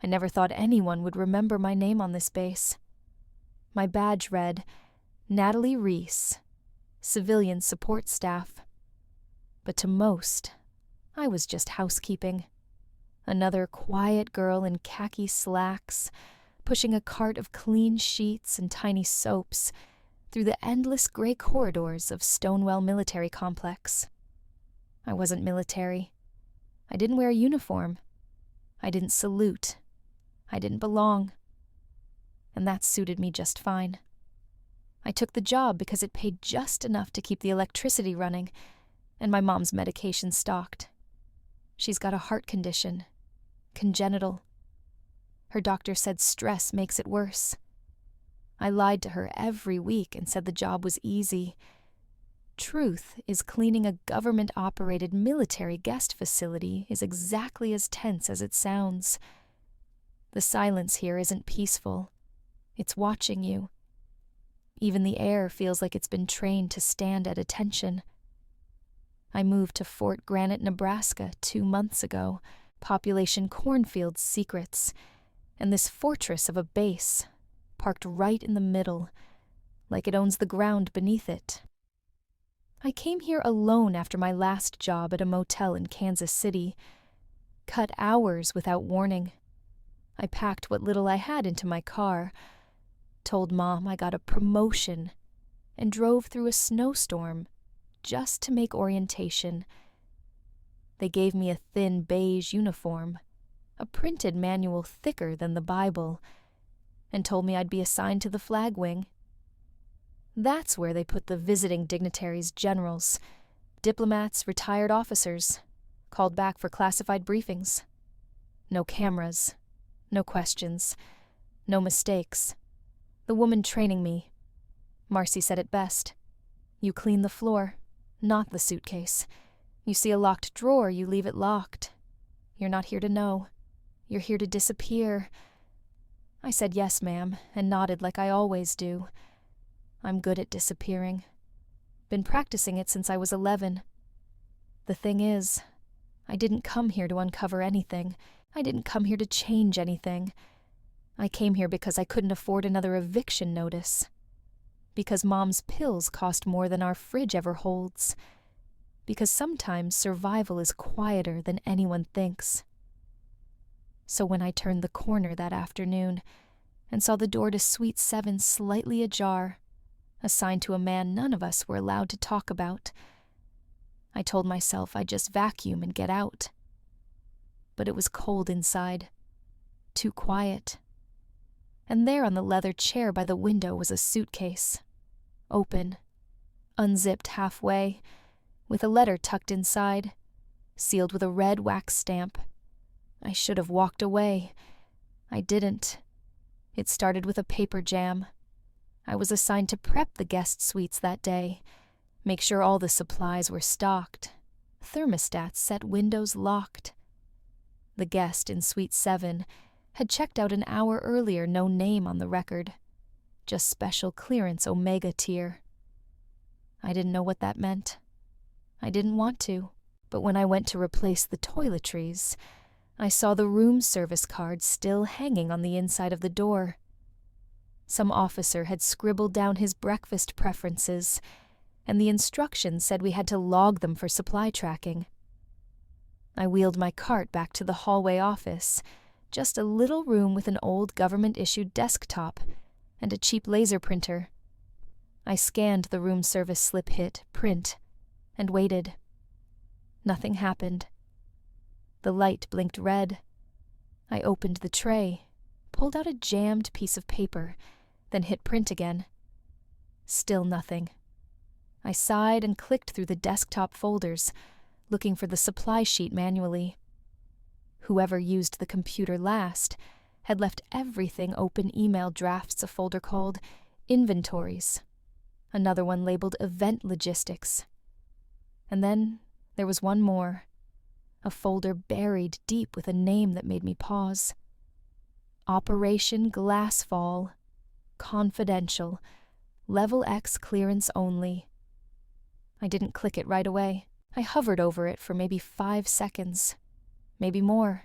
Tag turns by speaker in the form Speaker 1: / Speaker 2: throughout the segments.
Speaker 1: I never thought anyone would remember my name on this base. My badge read, Natalie Reese, Civilian Support Staff. But to most, I was just housekeeping. Another quiet girl in khaki slacks, pushing a cart of clean sheets and tiny soaps through the endless gray corridors of Stonewell Military Complex. I wasn't military. I didn't wear a uniform. I didn't salute. I didn't belong. And that suited me just fine. I took the job because it paid just enough to keep the electricity running and my mom's medication stocked. She's got a heart condition, congenital. Her doctor said stress makes it worse. I lied to her every week and said the job was easy. Truth is cleaning a government-operated military guest facility is exactly as tense as it sounds. The silence here isn't peaceful. It's watching you. Even the air feels like it's been trained to stand at attention. I moved to Fort Granite, Nebraska 2 months ago, population cornfield secrets, and this fortress of a base, parked right in the middle, like it owns the ground beneath it. I came here alone after my last job at a motel in Kansas City, cut hours without warning. I packed what little I had into my car, told Mom I got a promotion, and drove through a snowstorm just to make orientation. They gave me a thin beige uniform, a printed manual thicker than the Bible, and told me I'd be assigned to the flag wing. That's where they put the visiting dignitaries, generals, diplomats, retired officers, called back for classified briefings. No cameras, no questions, no mistakes. The woman training me, Marcy, said it best. You clean the floor, not the suitcase. You see a locked drawer, you leave it locked. You're not here to know. You're here to disappear. I said yes, ma'am, and nodded like I always do. I'm good at disappearing. Been practicing it since I was 11. The thing is, I didn't come here to uncover anything. I didn't come here to change anything. I came here because I couldn't afford another eviction notice. Because Mom's pills cost more than our fridge ever holds. Because sometimes survival is quieter than anyone thinks. So when I turned the corner that afternoon and saw the door to Suite 7 slightly ajar, assigned to a man none of us were allowed to talk about, I told myself I'd just vacuum and get out. But it was cold inside, too quiet. And there on the leather chair by the window was a suitcase, open, unzipped halfway, with a letter tucked inside, sealed with a red wax stamp. I should have walked away. I didn't. It started with a paper jam. I was assigned to prep the guest suites that day, make sure all the supplies were stocked, thermostats set, windows locked. The guest in Suite 7 had checked out an hour earlier, no name on the record, just special clearance Omega tier. I didn't know what that meant. I didn't want to, but when I went to replace the toiletries, I saw the room service card still hanging on the inside of the door. Some officer had scribbled down his breakfast preferences, and the instructions said we had to log them for supply tracking. I wheeled my cart back to the hallway office, just a little room with an old government-issued desktop and a cheap laser printer. I scanned the room service slip hit print and waited. Nothing happened. The light blinked red. I opened the tray, pulled out a jammed piece of paper, then hit print again. Still nothing. I sighed and clicked through the desktop folders, looking for the supply sheet manually. Whoever used the computer last had left everything open email drafts, a folder called Inventories, another one labeled Event Logistics. And then there was one more, a folder buried deep with a name that made me pause. Operation Glassfall, confidential, level X clearance only. I didn't click it right away. I hovered over it for maybe 5 seconds, maybe more,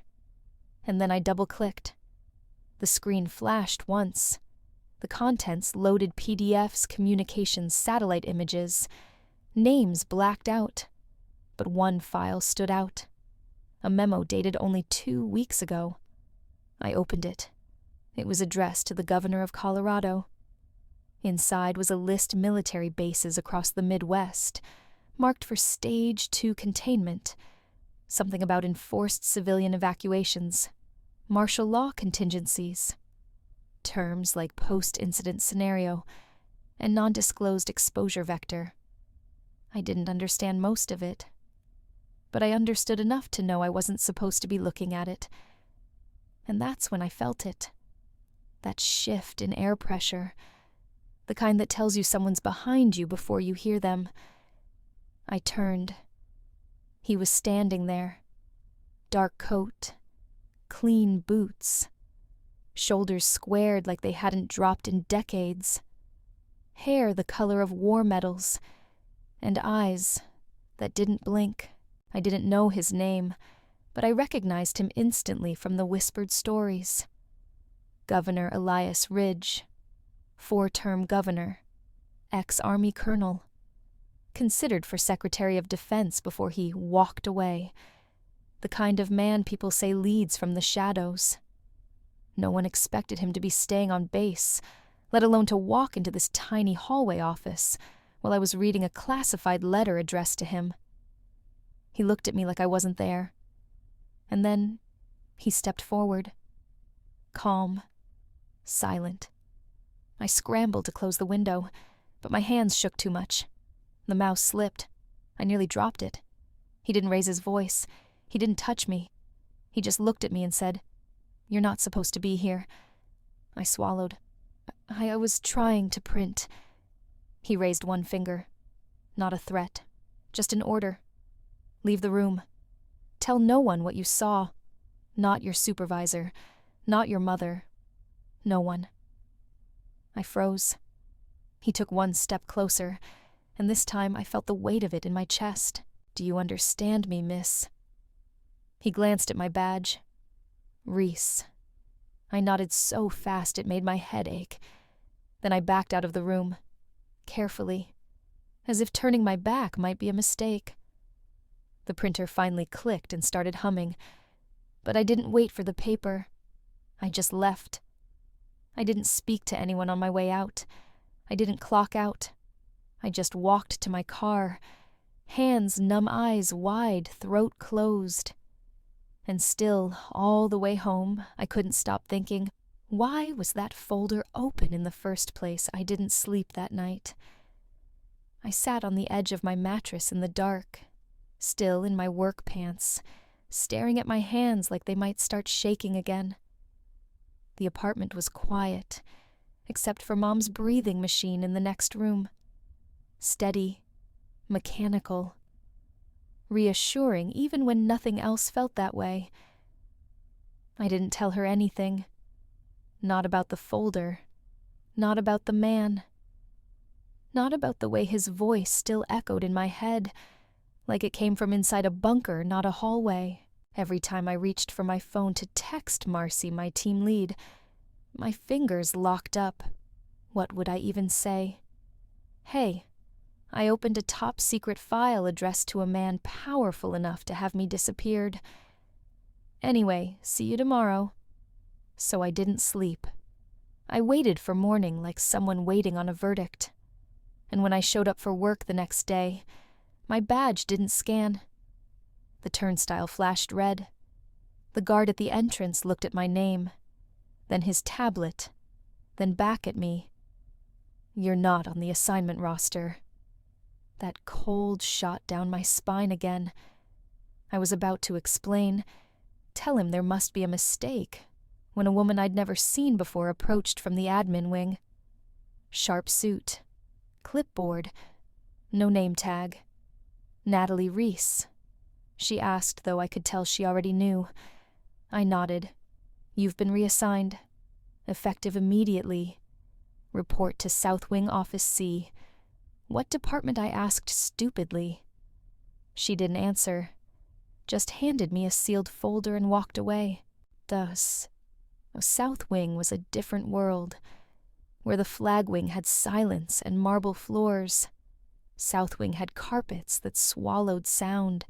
Speaker 1: and then I double-clicked. The screen flashed once. The contents loaded PDFs, communications, satellite images. Names blacked out. But one file stood out. A memo dated only 2 weeks ago. I opened it. It was addressed to the governor of Colorado. Inside was a list of military bases across the Midwest, marked for Stage 2 containment, something about enforced civilian evacuations, martial law contingencies, terms like post-incident scenario, and non-disclosed exposure vector. I didn't understand most of it, but I understood enough to know I wasn't supposed to be looking at it. And that's when I felt it. That shift in air pressure, the kind that tells you someone's behind you before you hear them. I turned. He was standing there. Dark coat, clean boots, shoulders squared like they hadn't dropped in decades, hair the color of war medals, and eyes that didn't blink. I didn't know his name, but I recognized him instantly from the whispered stories. Governor Elias Ridge, 4-term governor, ex-Army colonel, considered for Secretary of Defense before he walked away, the kind of man people say leads from the shadows. No one expected him to be staying on base, let alone to walk into this tiny hallway office while I was reading a classified letter addressed to him. He looked at me like I wasn't there, and then he stepped forward, calm, silent. I scrambled to close the window, but my hands shook too much. The mouse slipped. I nearly dropped it. He didn't raise his voice. He didn't touch me. He just looked at me and said, "You're not supposed to be here." I swallowed. I was trying to print. He raised one finger. Not a threat, just an order. Leave the room. Tell no one what you saw. Not your supervisor, not your mother. No one. I froze. He took one step closer, and this time I felt the weight of it in my chest. "Do you understand me, miss?" He glanced at my badge. Reese. I nodded so fast it made my head ache. Then I backed out of the room, carefully, as if turning my back might be a mistake. The printer finally clicked and started humming, but I didn't wait for the paper. I just left. I didn't speak to anyone on my way out. I didn't clock out. I just walked to my car, hands numb, eyes wide, throat closed. And still, all the way home, I couldn't stop thinking, why was that folder open in the first place? I didn't sleep that night. I sat on the edge of my mattress in the dark, still in my work pants, staring at my hands like they might start shaking again. The apartment was quiet, except for Mom's breathing machine in the next room. Steady, mechanical, reassuring even when nothing else felt that way. I didn't tell her anything. Not about the folder, not about the man, not about the way his voice still echoed in my head, like it came from inside a bunker, not a hallway. Every time I reached for my phone to text Marcy, my team lead, my fingers locked up. What would I even say? Hey, I opened a top-secret file addressed to a man powerful enough to have me disappeared. Anyway, see you tomorrow. So I didn't sleep. I waited for morning like someone waiting on a verdict. And when I showed up for work the next day, my badge didn't scan. The turnstile flashed red. The guard at the entrance looked at my name, then his tablet, then back at me. "You're not on the assignment roster." That cold shot down my spine again. I was about to explain, tell him there must be a mistake, when a woman I'd never seen before approached from the admin wing. Sharp suit, clipboard, no name tag. Natalie Reese. She asked, though I could tell she already knew. I nodded. "You've been reassigned. Effective immediately. Report to South Wing Office C." What department, I asked stupidly. She didn't answer, just handed me a sealed folder and walked away. A South Wing was a different world, where the Flag Wing had silence and marble floors. South Wing had carpets that swallowed sound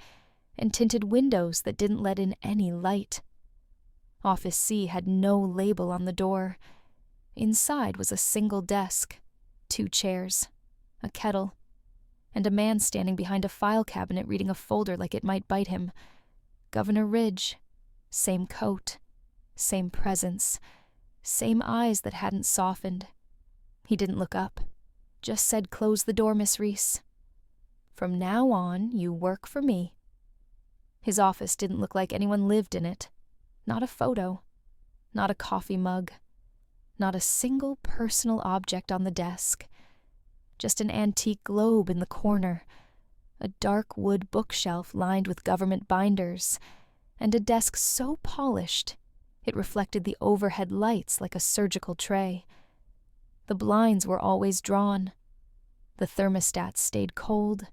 Speaker 1: and tinted windows that didn't let in any light. Office C had no label on the door. Inside was a single desk, 2 chairs, a kettle, and a man standing behind a file cabinet reading a folder like it might bite him. Governor Ridge. Same coat. Same presence. Same eyes that hadn't softened. He didn't look up. Just said, "Close the door, Miss Reese. From now on, you work for me." His office didn't look like anyone lived in it. Not a photo. Not a coffee mug. Not a single personal object on the desk. Just an antique globe in the corner, a dark wood bookshelf lined with government binders, and a desk so polished it reflected the overhead lights like a surgical tray. The blinds were always drawn. The thermostat stayed cold.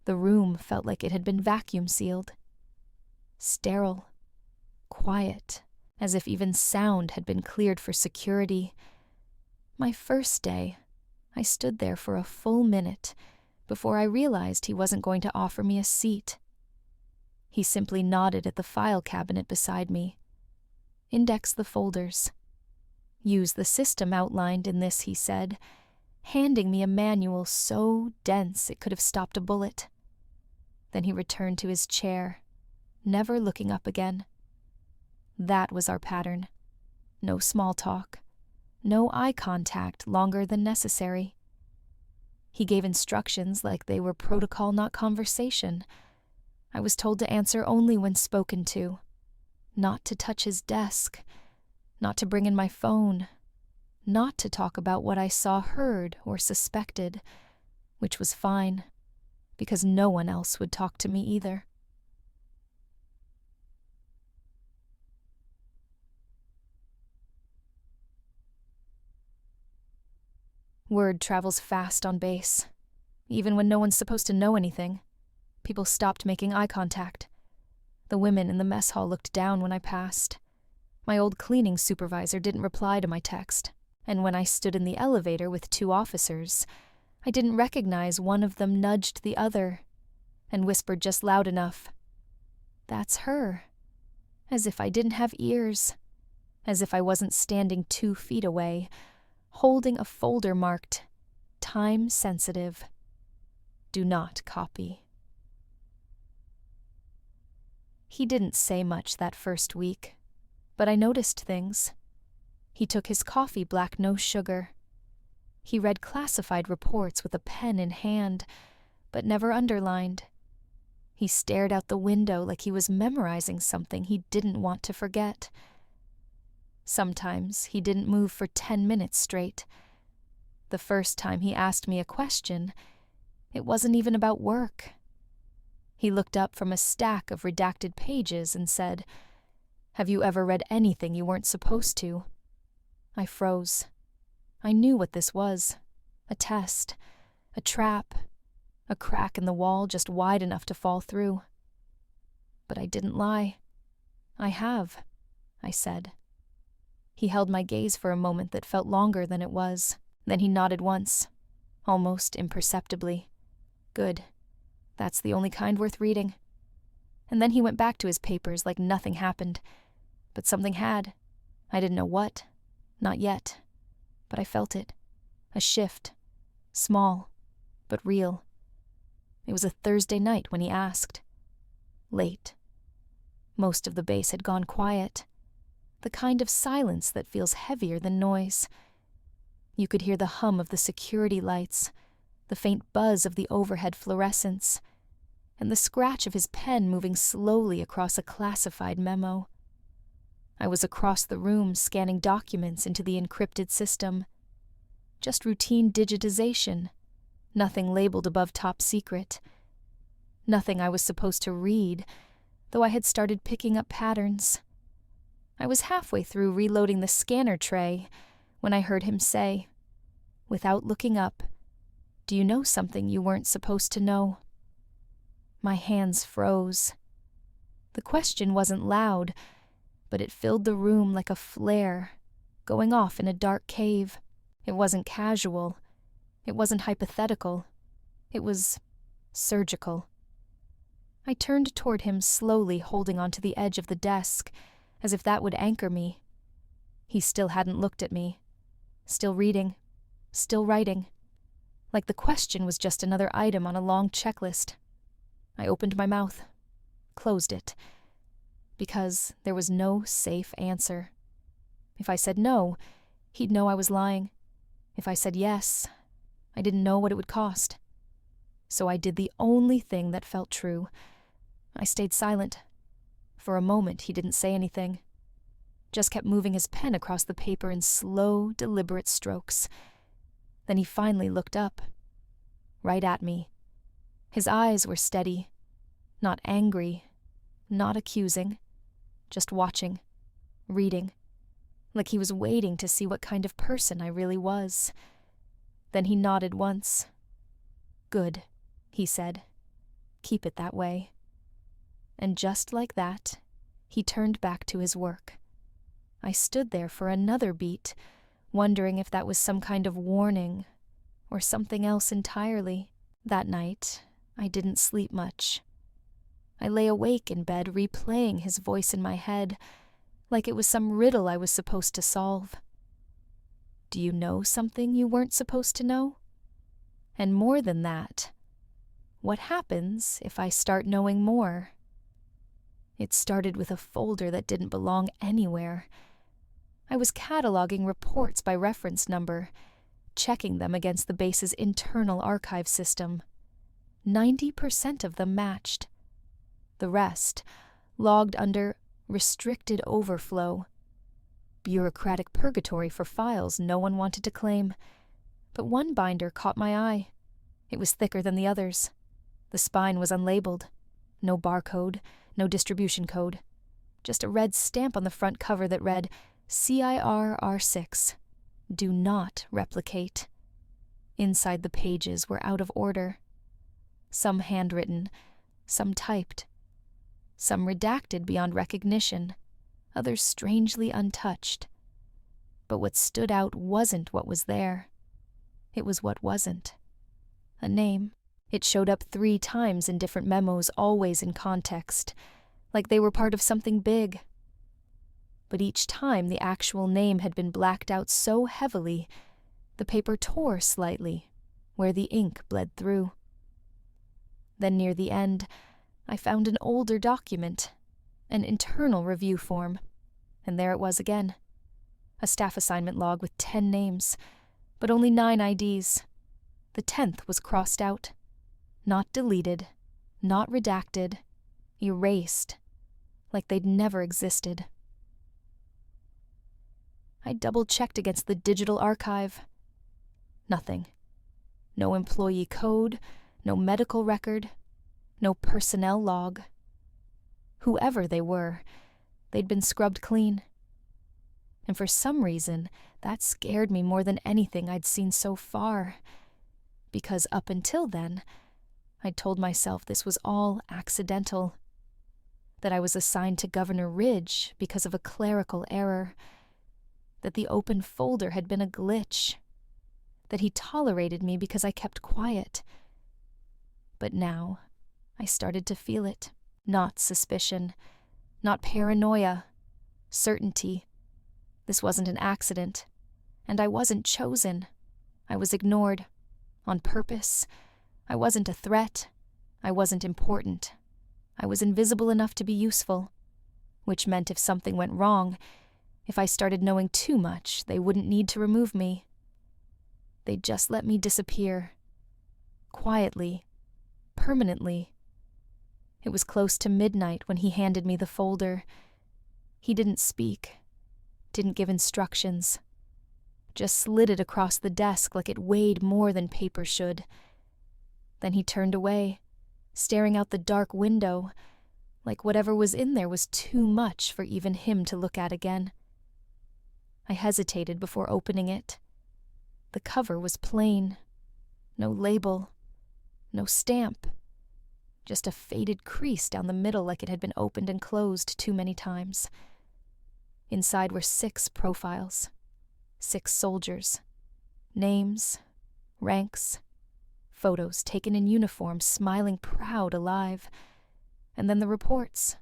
Speaker 1: The room felt like it had been vacuum sealed. Sterile. Quiet, as if even sound had been cleared for security. My first day, I stood there for a full minute before I realized he wasn't going to offer me a seat. He simply nodded at the file cabinet beside me. "Index the folders. Use the system outlined in this," he said, handing me a manual so dense it could have stopped a bullet. Then he returned to his chair, never looking up again. That was our pattern. No small talk. No eye contact longer than necessary. He gave instructions like they were protocol, not conversation. I was told to answer only when spoken to, not to touch his desk, not to bring in my phone, not to talk about what I saw, heard, or suspected, which was fine, because no one else would talk to me either. Word travels fast on base. Even when no one's supposed to know anything, people stopped making eye contact. The women in the mess hall looked down when I passed. My old cleaning supervisor didn't reply to my text, and when I stood in the elevator with 2 officers, I didn't recognize one of them nudged the other and whispered just loud enough, "That's her," as if I didn't have ears, as if I wasn't standing 2 feet away, holding a folder marked, "Time sensitive. Do not copy." He didn't say much that first week, but I noticed things. He took his coffee black, no sugar. He read classified reports with a pen in hand, but never underlined. He stared out the window like he was memorizing something he didn't want to forget. Sometimes he didn't move for 10 minutes straight. The first time he asked me a question, it wasn't even about work. He looked up from a stack of redacted pages and said, "Have you ever read anything you weren't supposed to?" I froze. I knew what this was. A test. A trap. A crack in the wall just wide enough to fall through. But I didn't lie. "I have," I said. He held my gaze for a moment that felt longer than it was. Then he nodded once, almost imperceptibly. "Good. That's the only kind worth reading." And then he went back to his papers like nothing happened. But something had. I didn't know what. Not yet. But I felt it. A shift. Small, but real. It was a Thursday night when he asked. Late. Most of the base had gone quiet. The kind of silence that feels heavier than noise. You could hear the hum of the security lights, the faint buzz of the overhead fluorescents, and the scratch of his pen moving slowly across a classified memo. I was across the room scanning documents into the encrypted system. Just routine digitization, nothing labeled above top secret. Nothing I was supposed to read, though I had started picking up patterns. I was halfway through reloading the scanner tray when I heard him say, without looking up, "Do you know something you weren't supposed to know?" My hands froze. The question wasn't loud, but it filled the room like a flare, going off in a dark cave. It wasn't casual. It wasn't hypothetical. It was surgical. I turned toward him slowly, holding onto the edge of the desk, as if that would anchor me. He still hadn't looked at me. Still reading. Still writing. Like the question was just another item on a long checklist. I opened my mouth. Closed it. Because there was no safe answer. If I said no, he'd know I was lying. If I said yes, I didn't know what it would cost. So I did the only thing that felt true. I stayed silent. For a moment, he didn't say anything. Just kept moving his pen across the paper in slow, deliberate strokes. Then he finally looked up. Right at me. His eyes were steady. Not angry. Not accusing. Just watching. Reading. Like he was waiting to see what kind of person I really was. Then he nodded once. "Good," he said. "Keep it that way." And just like that, he turned back to his work. I stood there for another beat, wondering if that was some kind of warning, or something else entirely. That night, I didn't sleep much. I lay awake in bed, replaying his voice in my head, like it was some riddle I was supposed to solve. Do you know something you weren't supposed to know? And more than that, what happens if I start knowing more? It started with a folder that didn't belong anywhere. I was cataloging reports by reference number, checking them against the base's internal archive system. 90% of them matched. The rest, logged under restricted overflow. Bureaucratic purgatory for files no one wanted to claim. But one binder caught my eye. It was thicker than the others. The spine was unlabeled. No barcode, no distribution code. Just a red stamp on the front cover that read, CIR-R6. Do not replicate. Inside the pages were out of order. Some handwritten, some typed. Some redacted beyond recognition, others strangely untouched. But what stood out wasn't what was there. It was what wasn't. A name. It showed up 3 times in different memos, always in context, like they were part of something big. But each time the actual name had been blacked out so heavily, the paper tore slightly, where the ink bled through. Then near the end, I found an older document, an internal review form, and there it was again. A staff assignment log with 10 names, but only 9 IDs. The 10th was crossed out. Not deleted, not redacted, erased, like they'd never existed. I double-checked against the digital archive. Nothing. No employee code, no medical record, no personnel log. Whoever they were, they'd been scrubbed clean. And for some reason, that scared me more than anything I'd seen so far. Because up until then, I'd told myself this was all accidental. That I was assigned to Governor Ridge because of a clerical error. That the open folder had been a glitch. That he tolerated me because I kept quiet. But now, I started to feel it. Not suspicion. Not paranoia. Certainty. This wasn't an accident. And I wasn't chosen. I was ignored. On purpose. I wasn't a threat. I wasn't important. I was invisible enough to be useful. Which meant if something went wrong, if I started knowing too much, they wouldn't need to remove me. They'd just let me disappear. Quietly. Permanently. It was close to midnight when he handed me the folder. He didn't speak. Didn't give instructions. Just slid it across the desk like it weighed more than paper should. Then he turned away, staring out the dark window, like whatever was in there was too much for even him to look at again. I hesitated before opening it. The cover was plain. No label. No stamp. Just a faded crease down the middle like it had been opened and closed too many times. Inside were 6 profiles, 6 soldiers, names, ranks, photos taken in uniform, smiling proud, alive, and then the reports,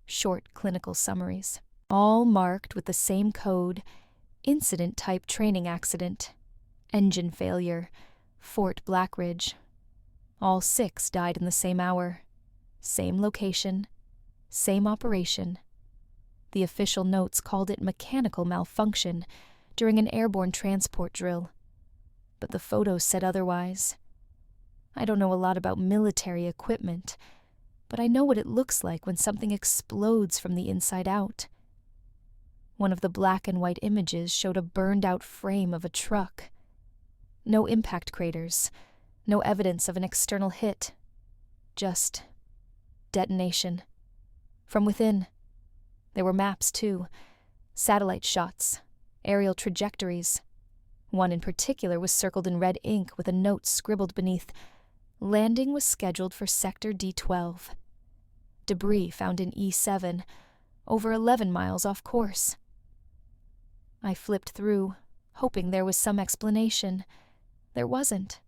Speaker 1: short clinical summaries, all marked with the same code: incident type training accident, engine failure, Fort Blackridge. All 6 died in the same hour, same location, same operation. The official notes called it mechanical malfunction during an airborne transport drill, but the photos said otherwise. I don't know a lot about military equipment, but I know what it looks like when something explodes from the inside out. One of the black and white images showed a burned-out frame of a truck. No impact craters, no evidence of an external hit, just detonation. From within. There were maps, too, satellite shots, aerial trajectories. One in particular was circled in red ink with a note scribbled beneath: landing was scheduled for Sector D12. Debris found in E7, over 11 miles off course. I flipped through, hoping there was some explanation. There wasn't.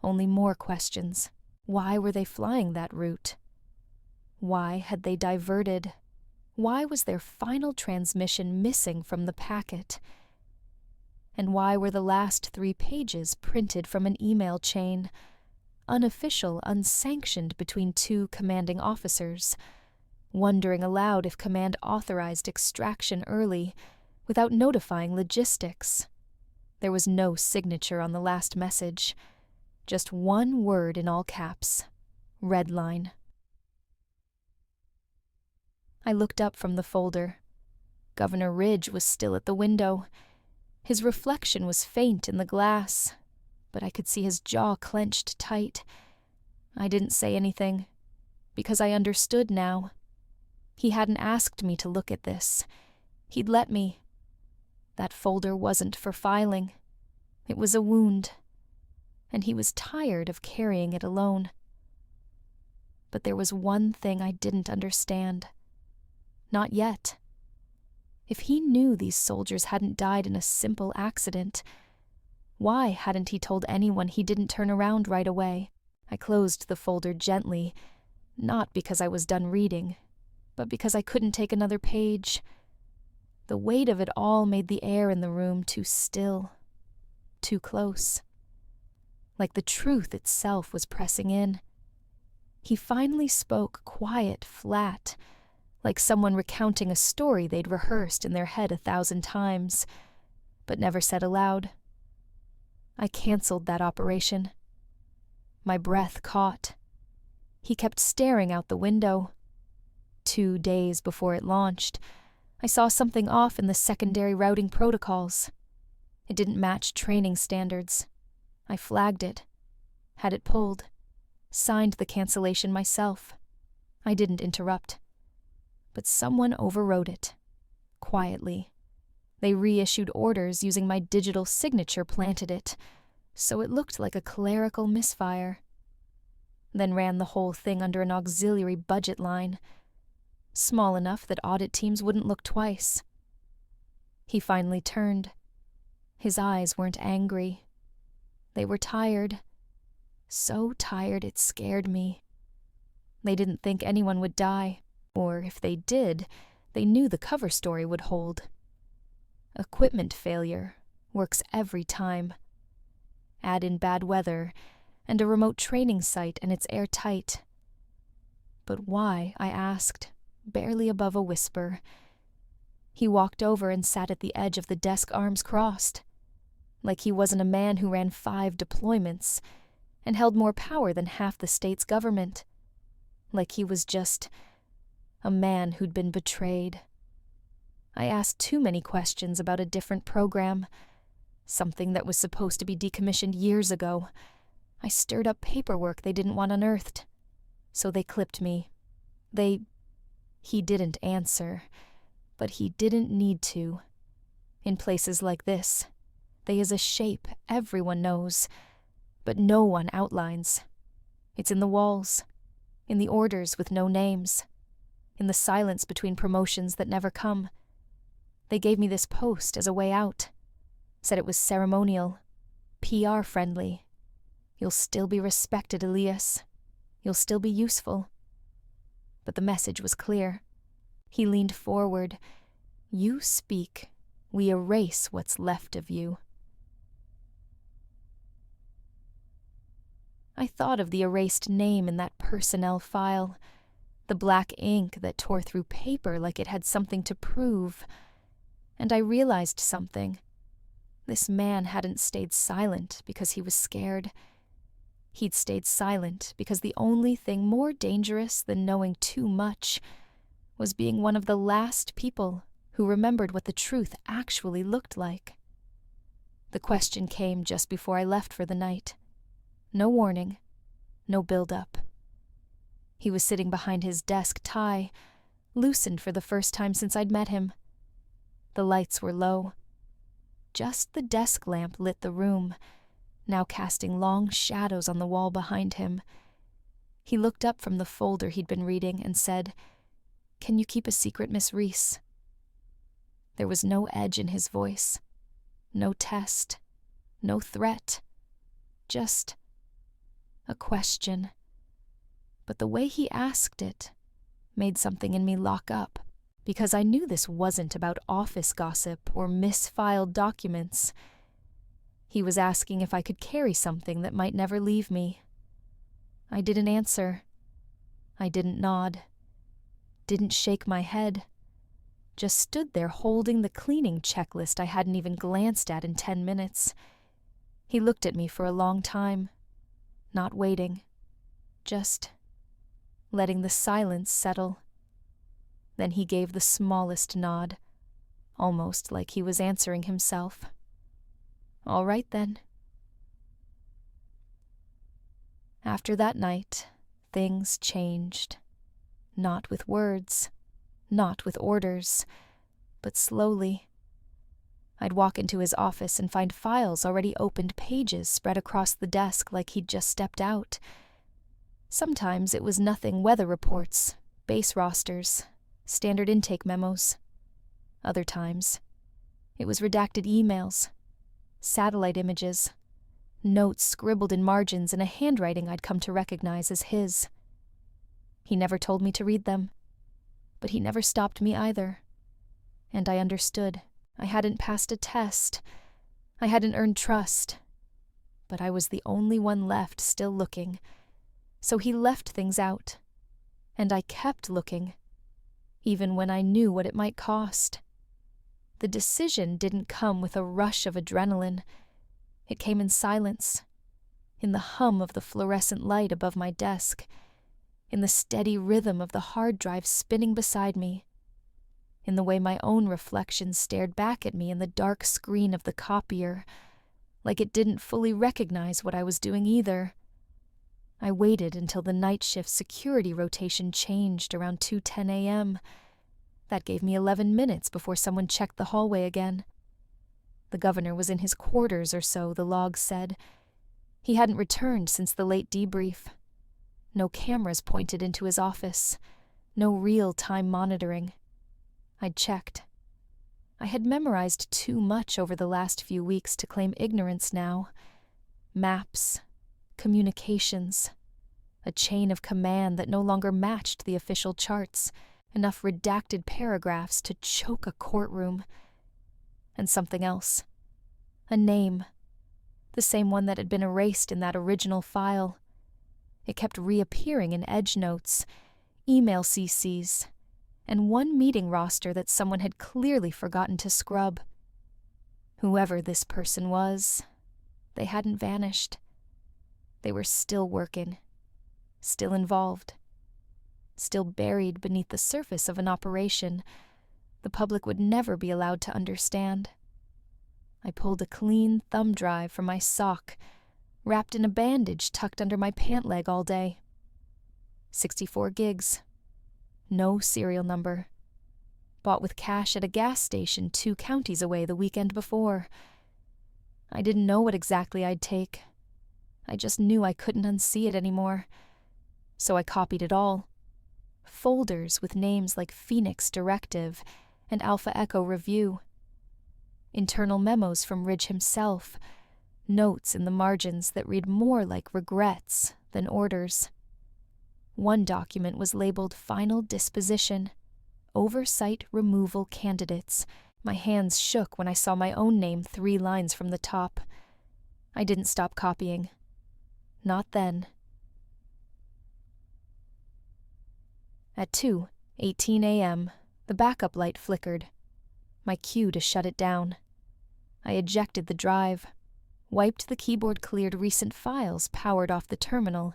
Speaker 1: Only more questions. Why were they flying that route? Why had they diverted? Why was their final transmission missing from the packet? And why were the last 3 pages printed from an email chain, unofficial, unsanctioned, between 2 commanding officers, wondering aloud if command authorized extraction early, without notifying logistics? There was no signature on the last message, just one word in all caps: red line. I looked up from the folder. Governor Ridge was still at the window. His reflection was faint in the glass, but I could see his jaw clenched tight. I didn't say anything, because I understood now. He hadn't asked me to look at this. He'd let me. That folder wasn't for filing. It was a wound, and he was tired of carrying it alone. But there was one thing I didn't understand. Not yet. If he knew these soldiers hadn't died in a simple accident, why hadn't he told anyone he didn't turn around right away? I closed the folder gently, not because I was done reading, but because I couldn't take another page. The weight of it all made the air in the room too still, too close. Like the truth itself was pressing in. He finally spoke, quiet, flat, like someone recounting a story they'd rehearsed in their head 1,000 times, but never said aloud. I canceled that operation. My breath caught. He kept staring out the window. 2 days before it launched, I saw something off in the secondary routing protocols. It didn't match training standards. I flagged it, had it pulled, signed the cancellation myself. I didn't interrupt. But someone overrode it, quietly. They reissued orders using my digital signature planted it, so it looked like a clerical misfire. Then ran the whole thing under an auxiliary budget line, small enough that audit teams wouldn't look twice. He finally turned. His eyes weren't angry. They were tired. So tired it scared me. They didn't think anyone would die. Or if they did, they knew the cover story would hold. Equipment failure works every time. Add in bad weather, and a remote training site, and it's airtight. But why, I asked, barely above a whisper. He walked over and sat at the edge of the desk, arms crossed, like he wasn't a man who ran 5 deployments and held more power than half the state's government. Like he was just a man who'd been betrayed. I asked too many questions about a different program, something that was supposed to be decommissioned years ago. I stirred up paperwork they didn't want unearthed, so they clipped me. He didn't answer, but he didn't need to. In places like this, they is a shape everyone knows, but no one outlines. It's in the walls, in the orders with no names, in the silence between promotions that never come. They gave me this post as a way out. Said it was ceremonial, PR friendly. You'll still be respected, Elias. You'll still be useful. But the message was clear. He leaned forward. You speak. We erase what's left of you. I thought of the erased name in that personnel file, the black ink that tore through paper like it had something to prove, and I realized something. This man hadn't stayed silent because he was scared. He'd stayed silent because the only thing more dangerous than knowing too much was being one of the last people who remembered what the truth actually looked like. The question came just before I left for the night. No warning, no build-up. He was sitting behind his desk tie, loosened for the first time since I'd met him. The lights were low. Just the desk lamp lit the room, now casting long shadows on the wall behind him. He looked up from the folder he'd been reading and said, "Can you keep a secret, Miss Reese?" There was no edge in his voice, no test, no threat, just a question. But the way he asked it made something in me lock up, because I knew this wasn't about office gossip or misfiled documents. He was asking if I could carry something that might never leave me. I didn't answer. I didn't nod. Didn't shake my head. Just stood there holding the cleaning checklist I hadn't even glanced at in 10 minutes. He looked at me for a long time, not waiting, just letting the silence settle. Then he gave the smallest nod, almost like he was answering himself. All right, then. After that night, things changed. Not with words, not with orders, but slowly. I'd walk into his office and find files already opened, pages spread across the desk like he'd just stepped out. Sometimes it was nothing weather reports, base rosters, standard intake memos. Other times, it was redacted emails, satellite images, notes scribbled in margins in a handwriting I'd come to recognize as his. He never told me to read them, but he never stopped me either. And I understood. I hadn't passed a test. I hadn't earned trust. But I was the only one left still looking. So he left things out. And I kept looking, even when I knew what it might cost. The decision didn't come with a rush of adrenaline. It came in silence, in the hum of the fluorescent light above my desk, in the steady rhythm of the hard drive spinning beside me, in the way my own reflection stared back at me in the dark screen of the copier, like it didn't fully recognize what I was doing either. I waited until the night shift security rotation changed around 2:10 a.m. That gave me 11 minutes before someone checked the hallway again. The governor was in his quarters or so, the log said. He hadn't returned since the late debrief. No cameras pointed into his office. No real-time monitoring. I'd checked. I had memorized too much over the last few weeks to claim ignorance now. Maps, communications, a chain of command that no longer matched the official charts, enough redacted paragraphs to choke a courtroom. And something else. A name. The same one that had been erased in that original file. It kept reappearing in edge notes, email CCs, and one meeting roster that someone had clearly forgotten to scrub. Whoever this person was, they hadn't vanished. They were still working, still involved, still buried beneath the surface of an operation the public would never be allowed to understand. I pulled a clean thumb drive from my sock, wrapped in a bandage tucked under my pant leg all day. 64 gigs. No serial number. Bought with cash at a gas station 2 counties away the weekend before. I didn't know what exactly I'd take. I just knew I couldn't unsee it anymore. So I copied it all. Folders with names like Phoenix Directive, and Alpha Echo Review. Internal memos from Ridge himself, notes in the margins that read more like regrets than orders. One document was labeled Final Disposition, Oversight Removal Candidates. My hands shook when I saw my own name 3 lines from the top. I didn't stop copying. Not then. At 2:18 a.m., the backup light flickered. My cue to shut it down. I ejected the drive, wiped the keyboard-cleared recent files powered off the terminal,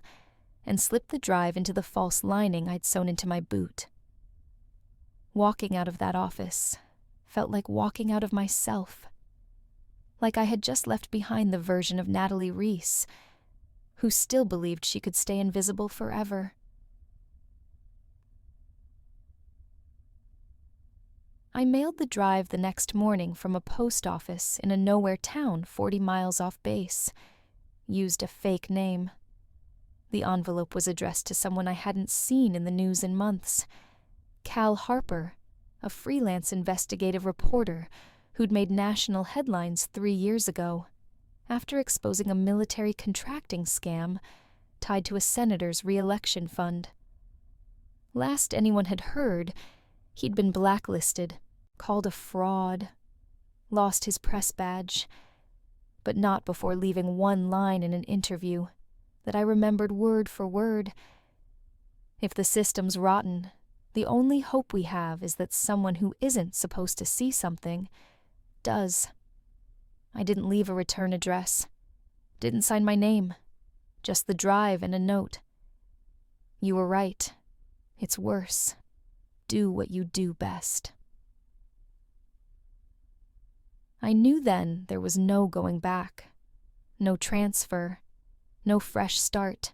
Speaker 1: and slipped the drive into the false lining I'd sewn into my boot. Walking out of that office felt like walking out of myself. Like I had just left behind the version of Natalie Reese, who still believed she could stay invisible forever. I mailed the drive the next morning from a post office in a nowhere town 40 miles off base. Used a fake name. The envelope was addressed to someone I hadn't seen in the news in months. Cal Harper, a freelance investigative reporter who'd made national headlines 3 years ago, after exposing a military contracting scam tied to a senator's re-election fund. Last anyone had heard, he'd been blacklisted, called a fraud, lost his press badge, but not before leaving one line in an interview that I remembered word for word. If the system's rotten, the only hope we have is that someone who isn't supposed to see something does. I didn't leave a return address, didn't sign my name, just the drive and a note. You were right. It's worse. Do what you do best. I knew then there was no going back, no transfer, no fresh start,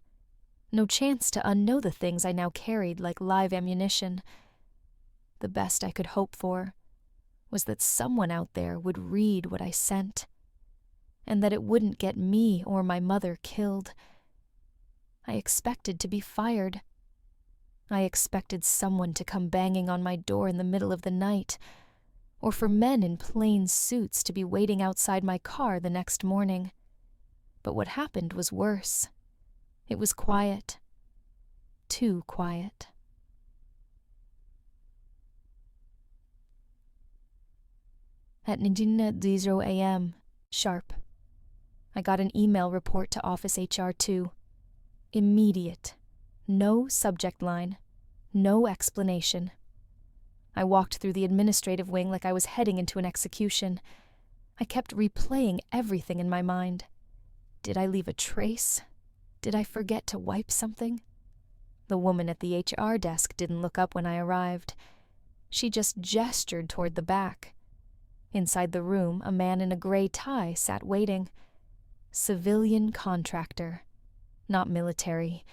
Speaker 1: no chance to unknow the things I now carried like live ammunition. The best I could hope for was that someone out there would read what I sent, and that it wouldn't get me or my mother killed. I expected to be fired. I expected someone to come banging on my door in the middle of the night, or for men in plain suits to be waiting outside my car the next morning. But what happened was worse. It was quiet. Too quiet. At 9:00 a.m., sharp, I got an email report to Office HR2. Immediate. No subject line. No explanation. I walked through the administrative wing like I was heading into an execution. I kept replaying everything in my mind. Did I leave a trace? Did I forget to wipe something? The woman at the HR desk didn't look up when I arrived. She just gestured toward the back. Inside the room, a man in a gray tie sat waiting. Civilian contractor, not military.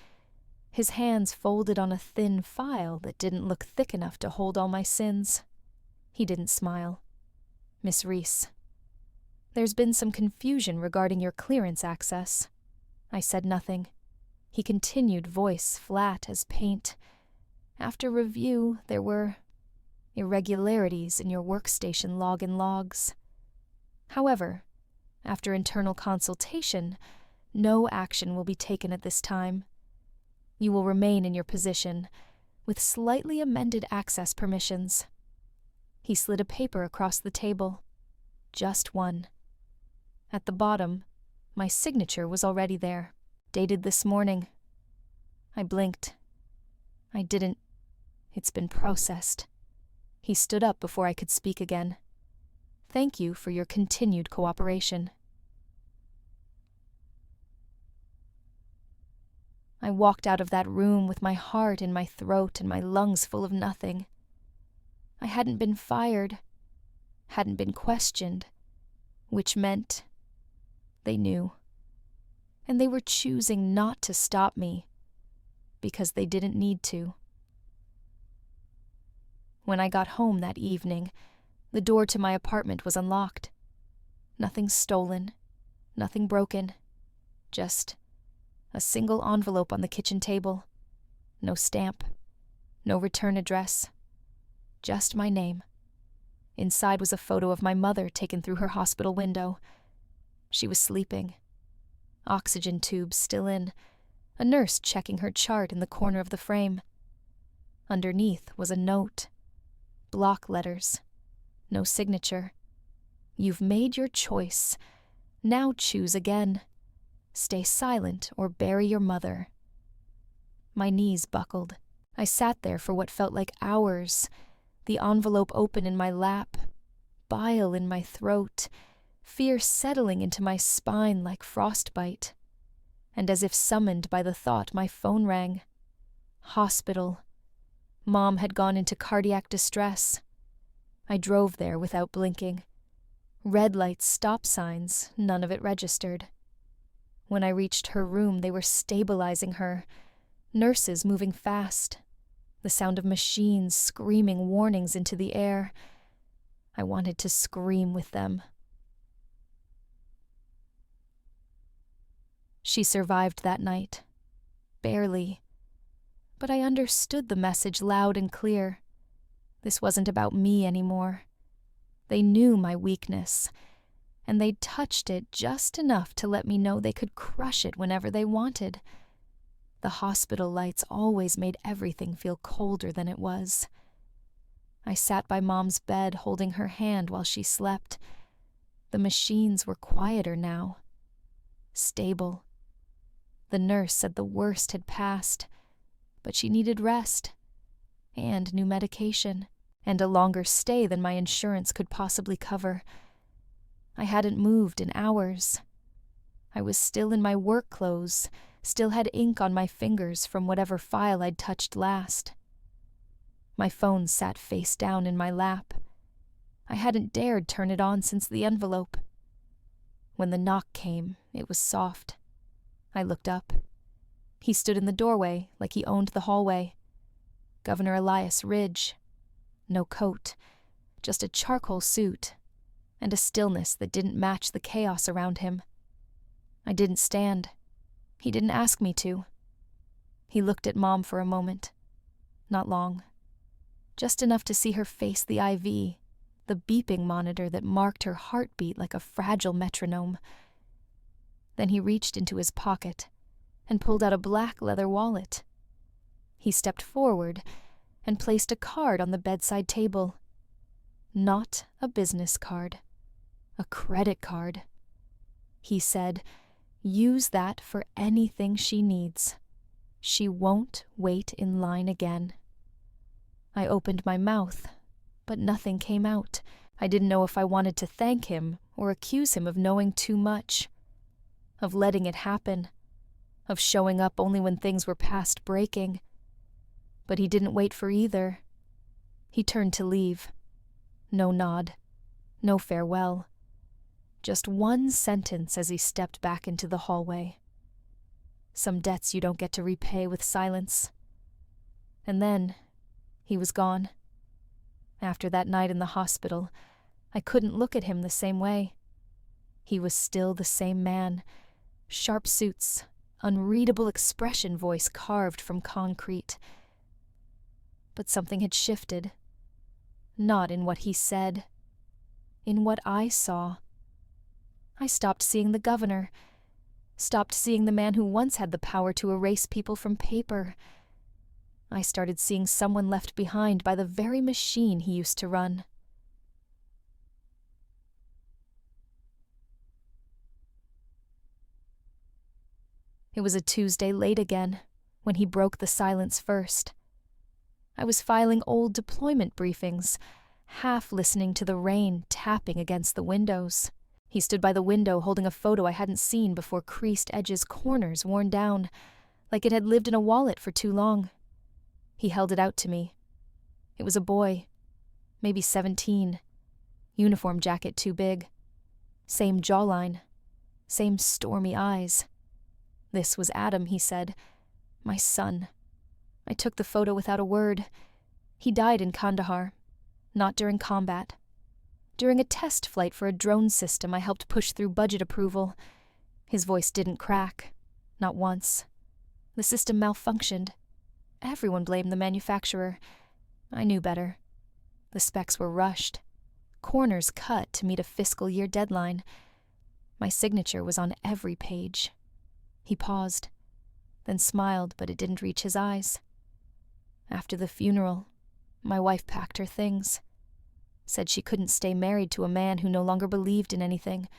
Speaker 1: His hands folded on a thin file that didn't look thick enough to hold all my sins. He didn't smile. Miss Reese, there's been some confusion regarding your clearance access. I said nothing. He continued, voice flat as paint. After review, there were irregularities in your workstation login logs. However, after internal consultation, no action will be taken at this time. You will remain in your position, with slightly amended access permissions. He slid a paper across the table. Just one. At the bottom, my signature was already there, dated this morning. I blinked. I didn't. It's been processed. He stood up before I could speak again. Thank you for your continued cooperation. I walked out of that room with my heart in my throat and my lungs full of nothing. I hadn't been fired, hadn't been questioned, which meant they knew. And they were choosing not to stop me because they didn't need to. When I got home that evening, the door to my apartment was unlocked. Nothing stolen, nothing broken, just a single envelope on the kitchen table. No stamp, no return address, just my name. Inside was a photo of my mother taken through her hospital window. She was sleeping. Oxygen tubes still in, a nurse checking her chart in the corner of the frame. Underneath was a note. Block letters. No signature. You've made your choice. Now choose again. Stay silent or bury your mother. My knees buckled. I sat there for what felt like hours, the envelope open in my lap, bile in my throat, fear settling into my spine like frostbite. And as if summoned by the thought, my phone rang. Hospital. Mom had gone into cardiac distress. I drove there without blinking. Red lights, stop signs, none of it registered. When I reached her room, they were stabilizing her. Nurses moving fast. The sound of machines screaming warnings into the air. I wanted to scream with them. She survived that night. Barely. But I understood the message loud and clear. This wasn't about me anymore. They knew my weakness, and they'd touched it just enough to let me know they could crush it whenever they wanted. The hospital lights always made everything feel colder than it was. I sat by Mom's bed holding her hand while she slept. The machines were quieter now. Stable. The nurse said the worst had passed, but she needed rest, and new medication, and a longer stay than my insurance could possibly cover. I hadn't moved in hours. I was still in my work clothes, still had ink on my fingers from whatever file I'd touched last. My phone sat face down in my lap. I hadn't dared turn it on since the envelope. When the knock came, it was soft. I looked up. He stood in the doorway like he owned the hallway. Governor Elias Ridge. No coat, just a charcoal suit, and a stillness that didn't match the chaos around him. I didn't stand. He didn't ask me to. He looked at Mom for a moment. Not long. Just enough to see her face the IV, the beeping monitor that marked her heartbeat like a fragile metronome. Then he reached into his pocket and pulled out a black leather wallet. He stepped forward and placed a card on the bedside table. Not a business card. A credit card. He said, "Use that for anything she needs. She won't wait in line again." I opened my mouth, but nothing came out. I didn't know if I wanted to thank him or accuse him of knowing too much, of letting it happen, of showing up only when things were past breaking. But he didn't wait for either. He turned to leave. No nod. No farewell. Just one sentence as he stepped back into the hallway. Some debts you don't get to repay with silence. And then, he was gone. After that night in the hospital, I couldn't look at him the same way. He was still the same man. Sharp suits, unreadable expression voice carved from concrete. But something had shifted. Not in what he said. In what I saw. I stopped seeing the governor. Stopped seeing the man who once had the power to erase people from paper. I started seeing someone left behind by the very machine he used to run. It was a Tuesday late again, when he broke the silence first. I was filing old deployment briefings, half listening to the rain tapping against the windows. He stood by the window holding a photo I hadn't seen before creased edges, corners worn down, like it had lived in a wallet for too long. He held it out to me. It was a boy, maybe 17, uniform jacket too big, same jawline, same stormy eyes. This was Adam, he said, my son. I took the photo without a word. He died in Kandahar, not during combat. During a test flight for a drone system I helped push through budget approval. His voice didn't crack, not once. The system malfunctioned. Everyone blamed the manufacturer. I knew better. The specs were rushed. corners cut to meet a fiscal year deadline. My signature was on every page. He paused, then smiled, but it didn't reach his eyes. After the funeral, my wife packed her things. Said she couldn't stay married to a man who no longer believed in anything.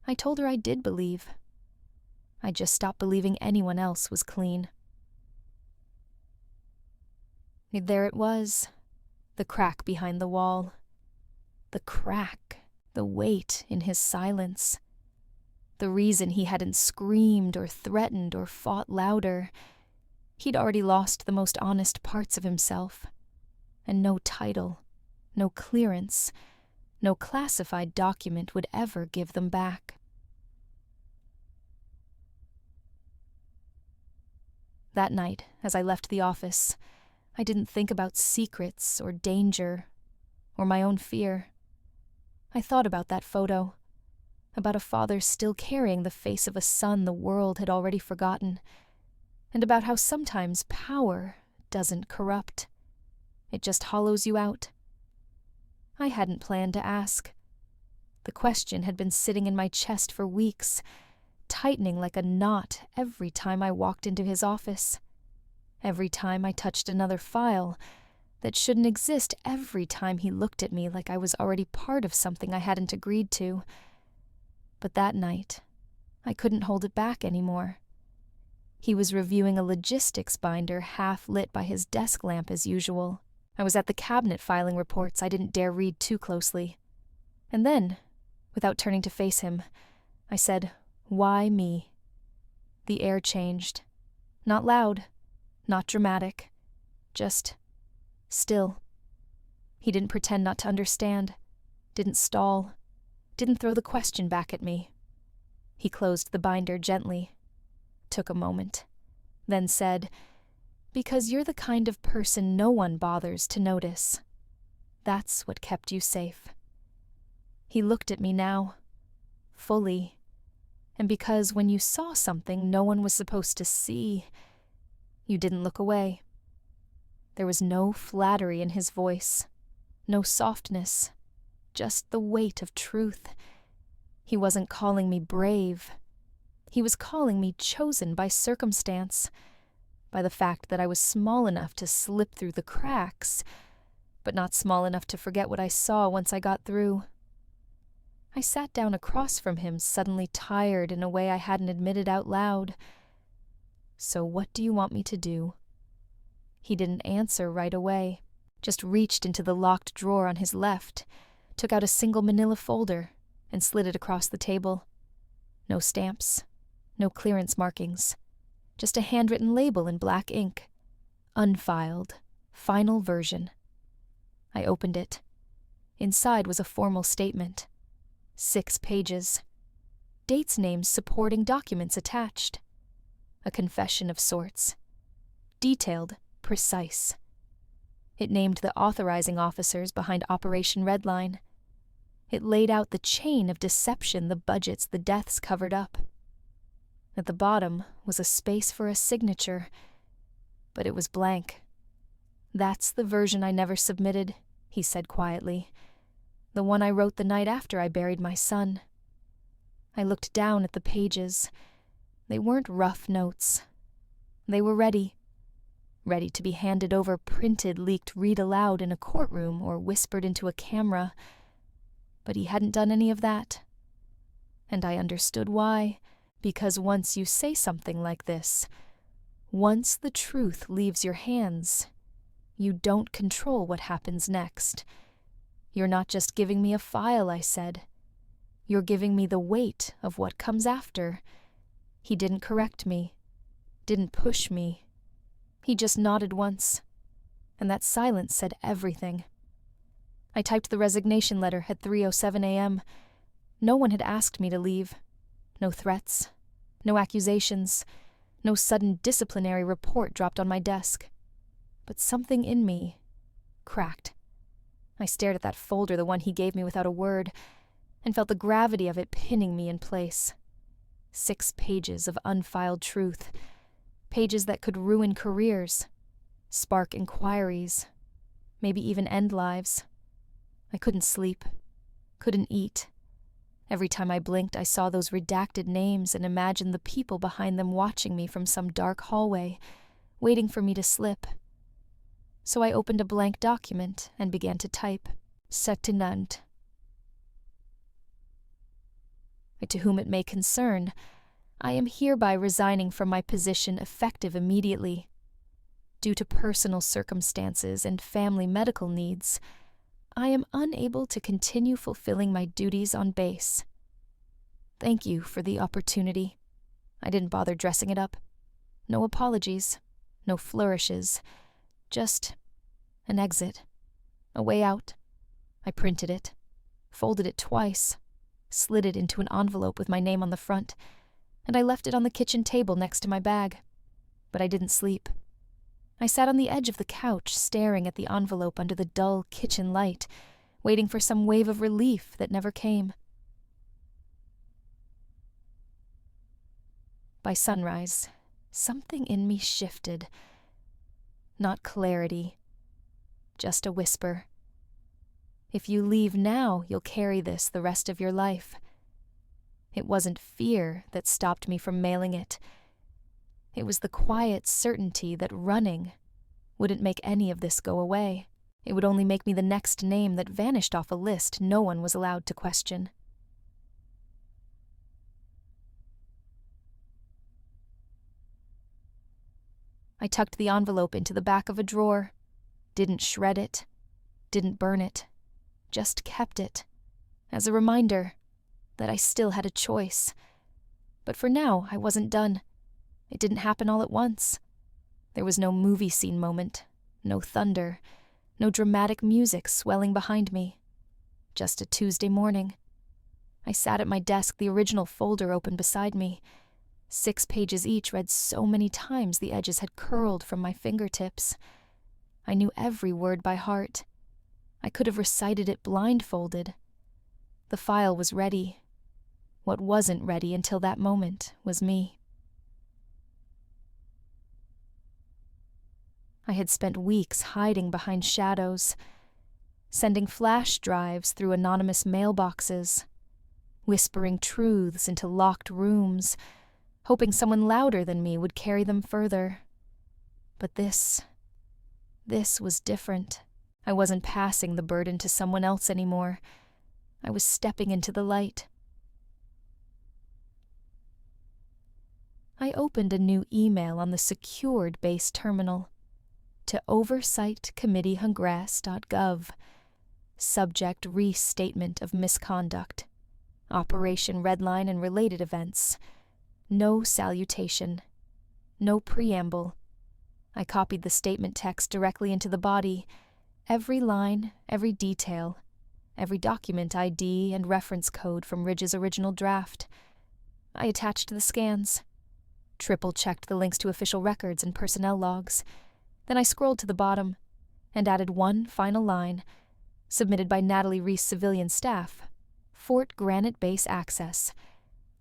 Speaker 1: I told her I did believe. I just stopped believing anyone else was clean. There it was, the crack behind the wall. The crack, the weight in his silence. The reason he hadn't screamed or threatened or fought louder. He'd already lost the most honest parts of himself. And no title, no clearance, no classified document would ever give them back. That night, as I left the office, I didn't think about secrets or danger or my own fear. I thought about that photo, about a father still carrying the face of a son the world had already forgotten, and about how sometimes power doesn't corrupt. It just hollows you out. I hadn't planned to ask. The question had been sitting in my chest for weeks, tightening like a knot every time I walked into his office. Every time I touched another file that shouldn't exist, every time he looked at me like I was already part of something I hadn't agreed to. But that night, I couldn't hold it back anymore. He was reviewing a logistics binder half lit by his desk lamp as usual. I was at the cabinet filing reports I didn't dare read too closely. And then, without turning to face him, I said, "Why me?" The air changed. Not loud, not dramatic, just still. He didn't pretend not to understand, didn't stall, didn't throw the question back at me. He closed the binder gently, took a moment, then said, "Because you're the kind of person no one bothers to notice. That's what kept you safe." He looked at me now, fully, and because when you saw something no one was supposed to see, you didn't look away. There was no flattery in his voice, no softness, just the weight of truth. He wasn't calling me brave. He was calling me chosen by circumstance, by the fact that I was small enough to slip through the cracks, but not small enough to forget what I saw once I got through. I sat down across from him, suddenly tired in a way I hadn't admitted out loud. "So what do you want me to do?" He didn't answer right away, just reached into the locked drawer on his left, took out a single manila folder, and slid it across the table. No stamps, no clearance markings, just a handwritten label in black ink. Unfiled, final version. I opened it. Inside was a formal statement. 6 pages. Dates, names, supporting documents attached. A confession of sorts. Detailed, precise. It named the authorizing officers behind Operation Redline. It laid out the chain of deception the budgets the deaths covered up. At the bottom was a space for a signature, but it was blank. "That's the version I never submitted," he said quietly. "The one I wrote the night after I buried my son." I looked down at the pages. They weren't rough notes. They were ready to be handed over, printed, leaked, read aloud in a courtroom or whispered into a camera. But he hadn't done any of that. And I understood why, because once you say something like this, once the truth leaves your hands, you don't control what happens next. "You're not just giving me a file," I said. "You're giving me the weight of what comes after." He didn't correct me, didn't push me. He just nodded once, and that silence said everything. I typed the resignation letter at 3:07 a.m. No one had asked me to leave. No threats, no accusations, no sudden disciplinary report dropped on my desk. But something in me cracked. I stared at that folder, the one he gave me without a word, and felt the gravity of it pinning me in place. 6 pages of unfiled truth, pages that could ruin careers, spark inquiries, maybe even end lives. I couldn't sleep, couldn't eat. Every time I blinked, I saw those redacted names and imagined the people behind them watching me from some dark hallway, waiting for me to slip. So I opened a blank document and began to type, "Setinant." To whom it may concern, I am hereby resigning from my position effective immediately. Due to personal circumstances and family medical needs, I am unable to continue fulfilling my duties on base. Thank you for the opportunity. I didn't bother dressing it up. No apologies, no flourishes, just an exit, a way out. I printed it, folded it twice, slid it into an envelope with my name on the front, and I left it on the kitchen table next to my bag. But I didn't sleep. I sat on the edge of the couch, staring at the envelope under the dull kitchen light, waiting for some wave of relief that never came. By sunrise, something in me shifted. Not clarity, just a whisper. If you leave now, you'll carry this the rest of your life. It wasn't fear that stopped me from mailing it. It was the quiet certainty that running wouldn't make any of this go away. It would only make me the next name that vanished off a list no one was allowed to question. I tucked the envelope into the back of a drawer, didn't shred it, didn't burn it, just kept it, as a reminder that I still had a choice. But for now, I wasn't done. It didn't happen all at once. There was no movie scene moment, no thunder, no dramatic music swelling behind me. Just a Tuesday morning. I sat at my desk, the original folder open beside me. 6 pages each, read so many times the edges had curled from my fingertips. I knew every word by heart. I could have recited it blindfolded. The file was ready. What wasn't ready until that moment was me. I had spent weeks hiding behind shadows, sending flash drives through anonymous mailboxes, whispering truths into locked rooms, hoping someone louder than me would carry them further. But this was different. I wasn't passing the burden to someone else anymore. I was stepping into the light. I opened a new email on the secured base terminal to oversightcommitteehungress.gov. Subject: Restatement of Misconduct. Operation Redline and related events. No salutation. No preamble. I copied the statement text directly into the body. Every line, every detail, every document ID and reference code from Ridge's original draft. I attached the scans. Triple-checked the links to official records and personnel logs. Then I scrolled to the bottom and added one final line, submitted by Natalie Reese Civilian Staff. Fort Granite Base Access.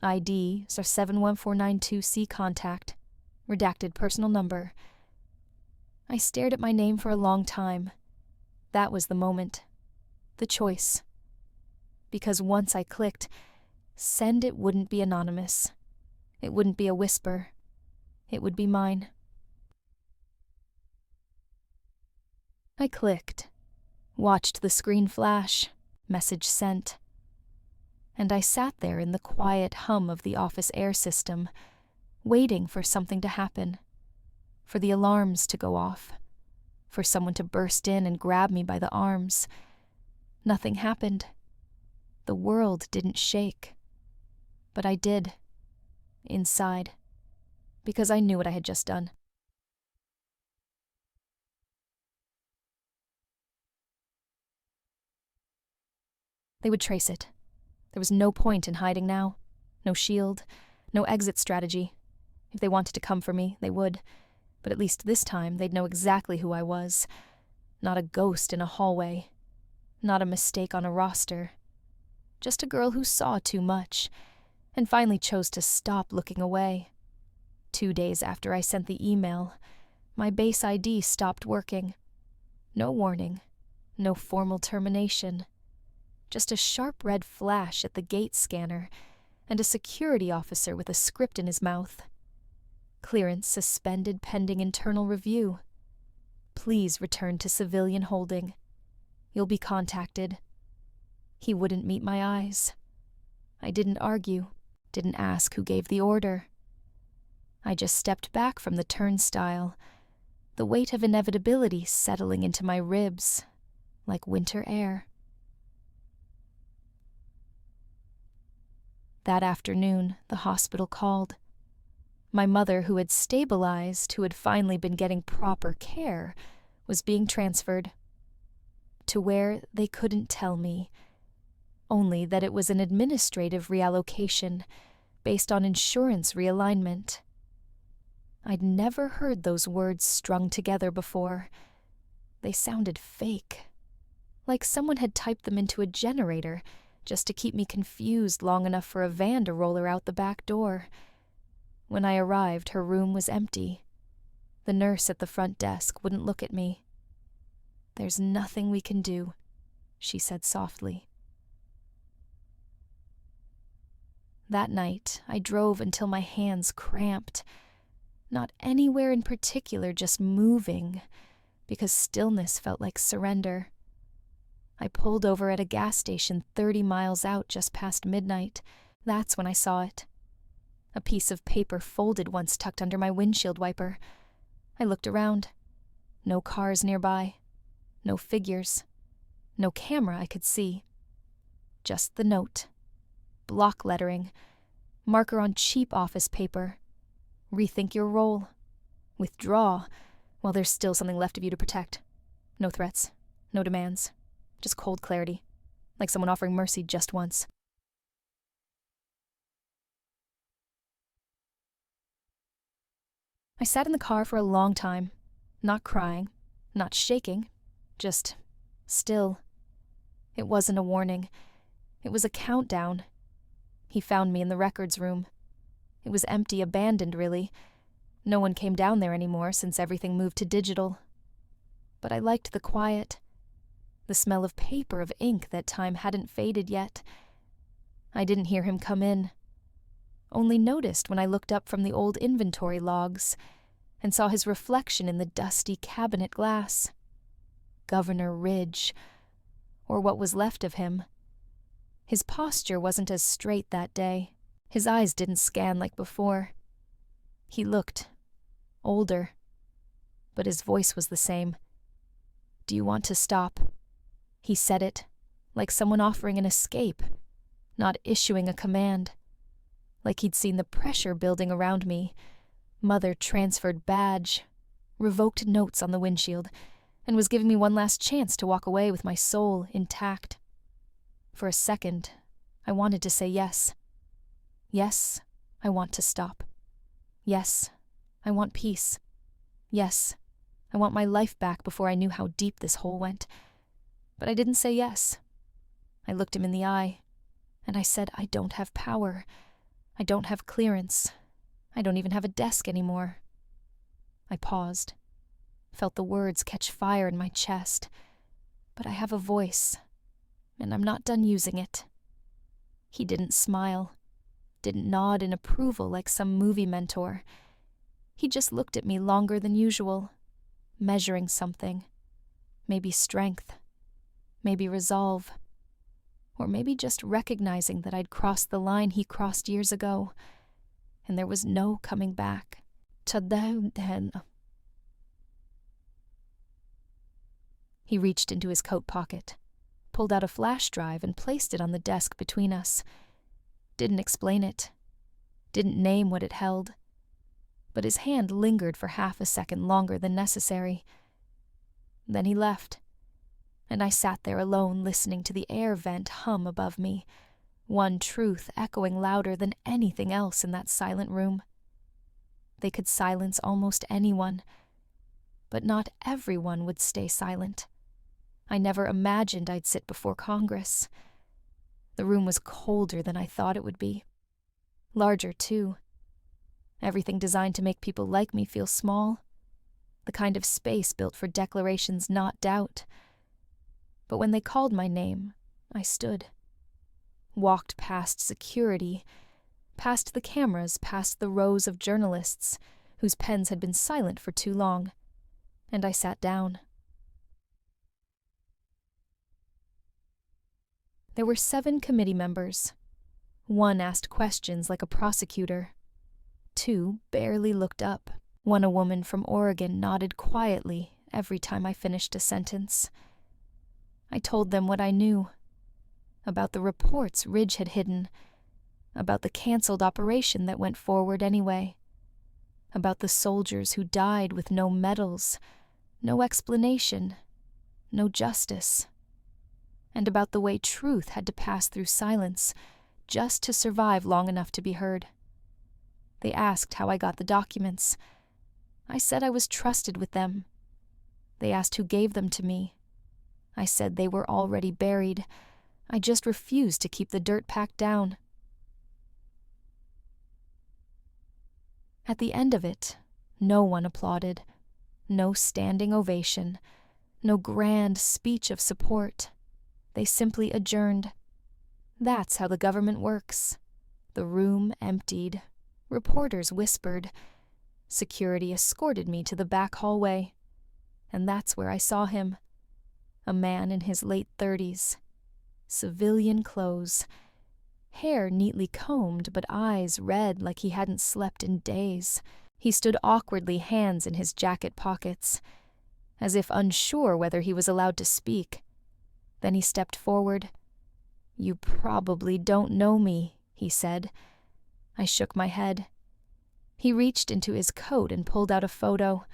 Speaker 1: ID *71492C contact. Redacted personal number. I stared at my name for a long time. That was the moment. The choice. Because once I clicked, send, it wouldn't be anonymous. It wouldn't be a whisper. It would be mine. I clicked, watched the screen flash, message sent. And I sat there in the quiet hum of the office air system, waiting for something to happen, for the alarms to go off, for someone to burst in and grab me by the arms. Nothing happened. The world didn't shake. But I did. Inside. Because I knew what I had just done. They would trace it. There was no point in hiding now. No shield. No exit strategy. If they wanted to come for me, they would. But at least this time, they'd know exactly who I was. Not a ghost in a hallway. Not a mistake on a roster. Just a girl who saw too much, and finally chose to stop looking away. 2 days after I sent the email, my base ID stopped working. No warning. No formal termination. Just a sharp red flash at the gate scanner, and a security officer with a script in his mouth. Clearance suspended pending internal review. Please return to civilian holding. You'll be contacted. He wouldn't meet my eyes. I didn't argue, didn't ask who gave the order. I just stepped back from the turnstile, the weight of inevitability settling into my ribs like winter air. That afternoon, the hospital called. My mother, who had stabilized, who had finally been getting proper care, was being transferred to where they couldn't tell me, only that it was an administrative reallocation based on insurance realignment. I'd never heard those words strung together before. They sounded fake, like someone had typed them into a generator just to keep me confused long enough for a van to roll her out the back door. When I arrived, her room was empty. The nurse at the front desk wouldn't look at me. "There's nothing we can do," she said softly. That night, I drove until my hands cramped. Not anywhere in particular, just moving, because stillness felt like surrender. I pulled over at a gas station 30 miles out just past midnight. That's when I saw it. A piece of paper folded once tucked under my windshield wiper. I looked around. No cars nearby. No figures. No camera I could see. Just the note. Block lettering. Marker on cheap office paper. Rethink your role. Withdraw while there's still something left of you to protect. No threats. No demands. Just cold clarity. Like someone offering mercy just once. I sat in the car for a long time, not crying, not shaking, just still. It wasn't a warning. It was a countdown. He found me in the records room. It was empty, abandoned, really. No one came down there anymore since everything moved to digital. But I liked the quiet. The smell of paper, of ink that time hadn't faded yet. I didn't hear him come in. Only noticed when I looked up from the old inventory logs and saw his reflection in the dusty cabinet glass. Governor Ridge, or what was left of him. His posture wasn't as straight that day. His eyes didn't scan like before. He looked older, but his voice was the same. "Do you want to stop?" He said it, like someone offering an escape, not issuing a command. Like he'd seen the pressure building around me. Mother transferred badge, revoked notes on the windshield, and was giving me one last chance to walk away with my soul intact. For a second, I wanted to say yes. Yes, I want to stop. Yes, I want peace. Yes, I want my life back before I knew how deep this hole went. But I didn't say yes. I looked him in the eye, and I said, I don't have power. I don't have clearance. I don't even have a desk anymore. I paused, felt the words catch fire in my chest. But I have a voice, and I'm not done using it. He didn't smile, didn't nod in approval like some movie mentor. He just looked at me longer than usual, measuring something. Maybe strength, maybe resolve, or maybe just recognizing that I'd crossed the line he crossed years ago, and there was no coming back. He reached into his coat pocket, pulled out a flash drive and placed it on the desk between us. Didn't explain it, didn't name what it held, but his hand lingered for half a second longer than necessary. Then he left, and I sat there alone listening to the air vent hum above me, one truth echoing louder than anything else in that silent room. They could silence almost anyone, but not everyone would stay silent. I never imagined I'd sit before Congress. The room was colder than I thought it would be. Larger, too. Everything designed to make people like me feel small. The kind of space built for declarations, not doubt. But when they called my name, I stood. Walked past security, past the cameras, past the rows of journalists whose pens had been silent for too long, and I sat down. There were 7 committee members. 1 asked questions like a prosecutor. 2 barely looked up. 1, a woman from Oregon, nodded quietly every time I finished a sentence. I told them what I knew. About the reports Ridge had hidden. About the canceled operation that went forward anyway. About the soldiers who died with no medals, no explanation, no justice. And about the way truth had to pass through silence just to survive long enough to be heard. They asked how I got the documents. I said I was trusted with them. They asked who gave them to me. I said they were already buried. I just refused to keep the dirt packed down. At the end of it, no one applauded. No standing ovation. No grand speech of support. They simply adjourned. That's how the government works. The room emptied. Reporters whispered. Security escorted me to the back hallway. And that's where I saw him. A man in his late 30s. Civilian clothes. Hair neatly combed, but eyes red like he hadn't slept in days. He stood awkwardly, hands in his jacket pockets, as if unsure whether he was allowed to speak. Then he stepped forward. "You probably don't know me," he said. I shook my head. He reached into his coat and pulled out a photo.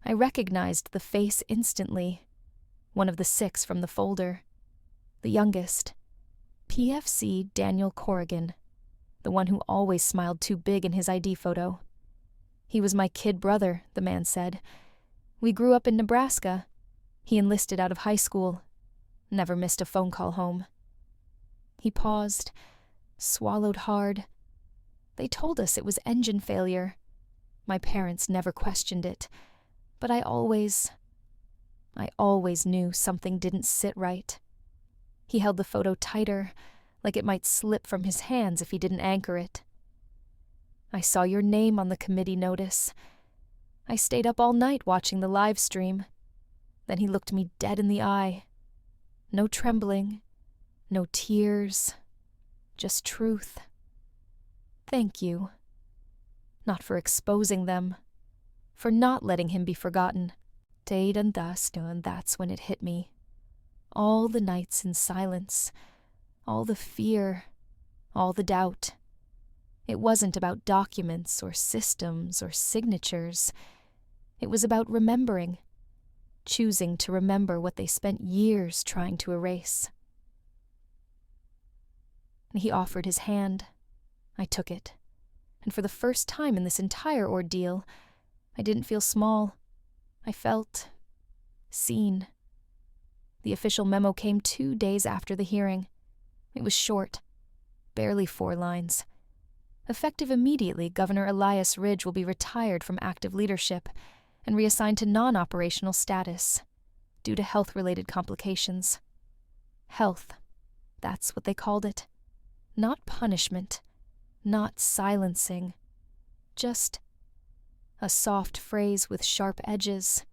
Speaker 1: I recognized the face instantly. One of the 6 from the folder. The youngest. PFC Daniel Corrigan. The one who always smiled too big in his ID photo. He was my kid brother, the man said. We grew up in Nebraska. He enlisted out of high school. Never missed a phone call home. He paused, swallowed hard. They told us it was engine failure. My parents never questioned it, but I always knew something didn't sit right. He held the photo tighter, like it might slip from his hands if he didn't anchor it. "I saw your name on the committee notice. I stayed up all night watching the live stream." Then he looked me dead in the eye. No trembling, no tears, just truth. "Thank you. Not for exposing them, for not letting him be forgotten." And that's when it hit me. All the nights in silence, all the fear, all the doubt. It wasn't about documents or systems or signatures. It was about remembering, choosing to remember what they spent years trying to erase. He offered his hand. I took it. And for the first time in this entire ordeal, I didn't feel small. I felt seen. The official memo came 2 days after the hearing. It was short, barely 4 lines. Effective immediately, Governor Elias Ridge will be retired from active leadership and reassigned to non-operational status due to health-related complications. Health, that's what they called it. Not punishment, not silencing, just a soft phrase with sharp edges.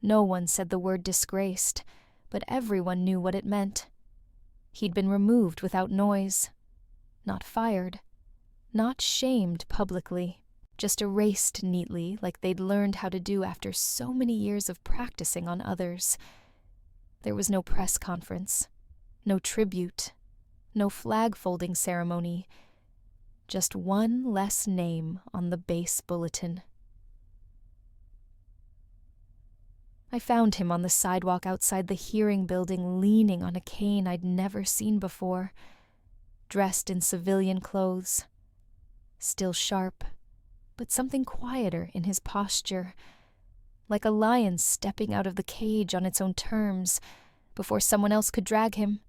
Speaker 1: No one said the word disgraced, but everyone knew what it meant. He'd been removed without noise, not fired, not shamed publicly, just erased neatly like they'd learned how to do after so many years of practicing on others. There was no press conference, no tribute, no flag-folding ceremony, just one less name on the base bulletin. I found him on the sidewalk outside the hearing building, leaning on a cane I'd never seen before, dressed in civilian clothes, still sharp, but something quieter in his posture, like a lion stepping out of the cage on its own terms before someone else could drag him.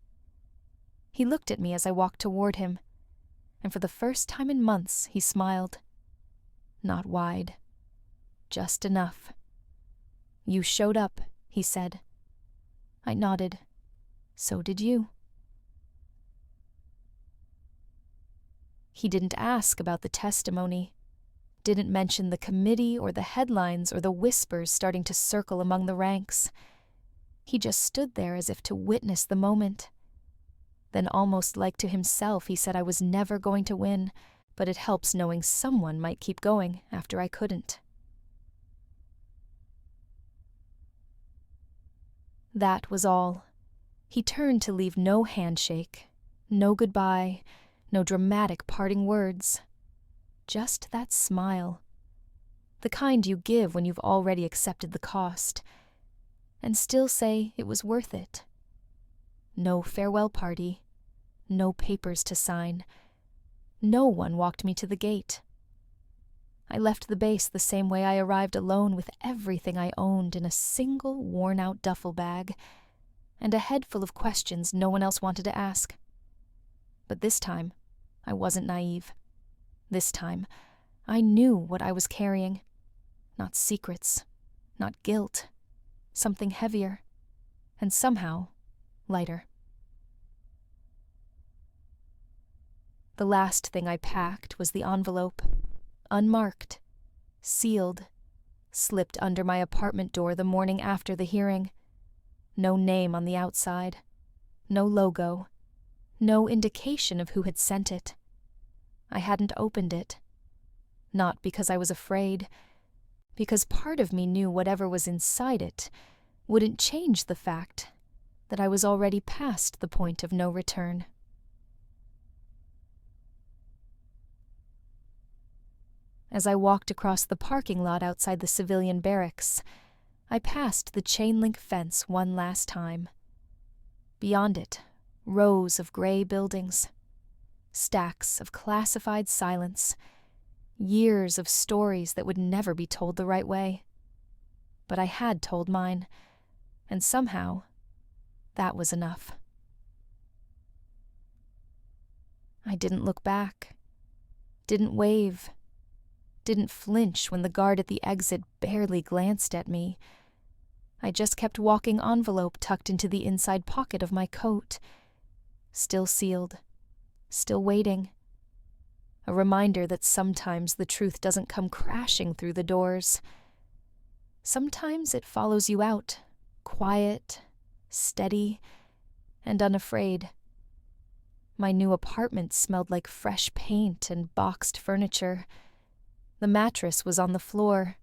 Speaker 1: He looked at me as I walked toward him, and for the first time in months he smiled. Not wide, just enough. "You showed up," he said. I nodded. "So did you." He didn't ask about the testimony, didn't mention the committee or the headlines or the whispers starting to circle among the ranks. He just stood there as if to witness the moment. Then, almost like to himself, he said I was never going to win, but it helps knowing someone might keep going after I couldn't. That was all. He turned to leave no handshake, no goodbye, no dramatic parting words. Just that smile. The kind you give when you've already accepted the cost, and still say it was worth it. No farewell party, no papers to sign. No one walked me to the gate. I left the base the same way I arrived, alone with everything I owned in a single worn-out duffel bag, and a head full of questions no one else wanted to ask. But this time, I wasn't naive. This time, I knew what I was carrying. Not secrets, not guilt, something heavier, and somehow lighter. The last thing I packed was the envelope, unmarked, sealed, slipped under my apartment door the morning after the hearing. No name on the outside, no logo, no indication of who had sent it. I hadn't opened it. Not because I was afraid, because part of me knew whatever was inside it wouldn't change the fact that I was already past the point of no return. As I walked across the parking lot outside the civilian barracks, I passed the chain-link fence one last time. Beyond it, rows of gray buildings, stacks of classified silence, years of stories that would never be told the right way. But I had told mine, and somehow, that was enough. I didn't look back, didn't wave, didn't flinch when the guard at the exit barely glanced at me. I just kept walking, envelope tucked into the inside pocket of my coat, still sealed, still waiting. A reminder that sometimes the truth doesn't come crashing through the doors. Sometimes it follows you out, quiet, steady, and unafraid. My new apartment smelled like fresh paint and boxed furniture. The mattress was on the floor.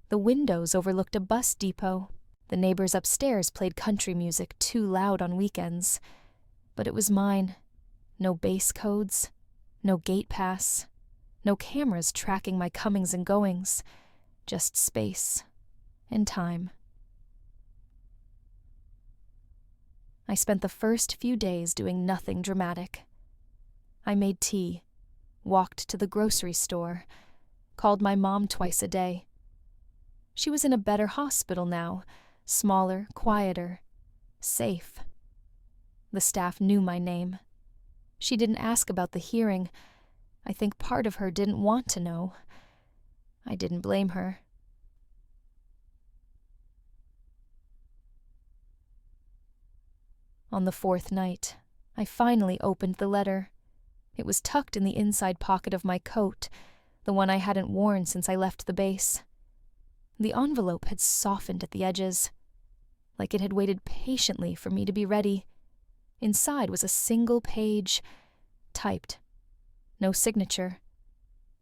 Speaker 1: The windows overlooked a bus depot. The neighbors upstairs played country music too loud on weekends. But it was mine. No base codes, no gate pass, no cameras tracking my comings and goings. Just space and time. I spent the first few days doing nothing dramatic. I made tea, walked to the grocery store, called my mom twice a day. She was in a better hospital now, smaller, quieter, safe. The staff knew my name. She didn't ask about the hearing. I think part of her didn't want to know. I didn't blame her. On the fourth night, I finally opened the letter. It was tucked in the inside pocket of my coat, the one I hadn't worn since I left the base. The envelope had softened at the edges, like it had waited patiently for me to be ready. Inside was a single page, typed. No signature,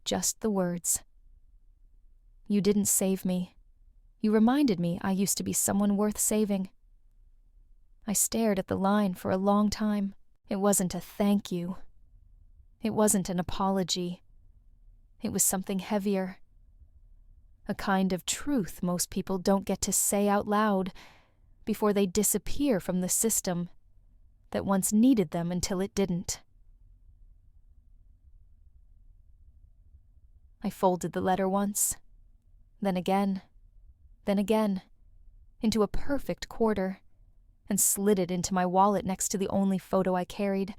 Speaker 1: just the words. You didn't save me. You reminded me I used to be someone worth saving. I stared at the line for a long time. It wasn't a thank you. It wasn't an apology. It was something heavier. A kind of truth most people don't get to say out loud before they disappear from the system that once needed them until it didn't. I folded the letter once, then again, into a perfect quarter, and slid it into my wallet next to the only photo I carried.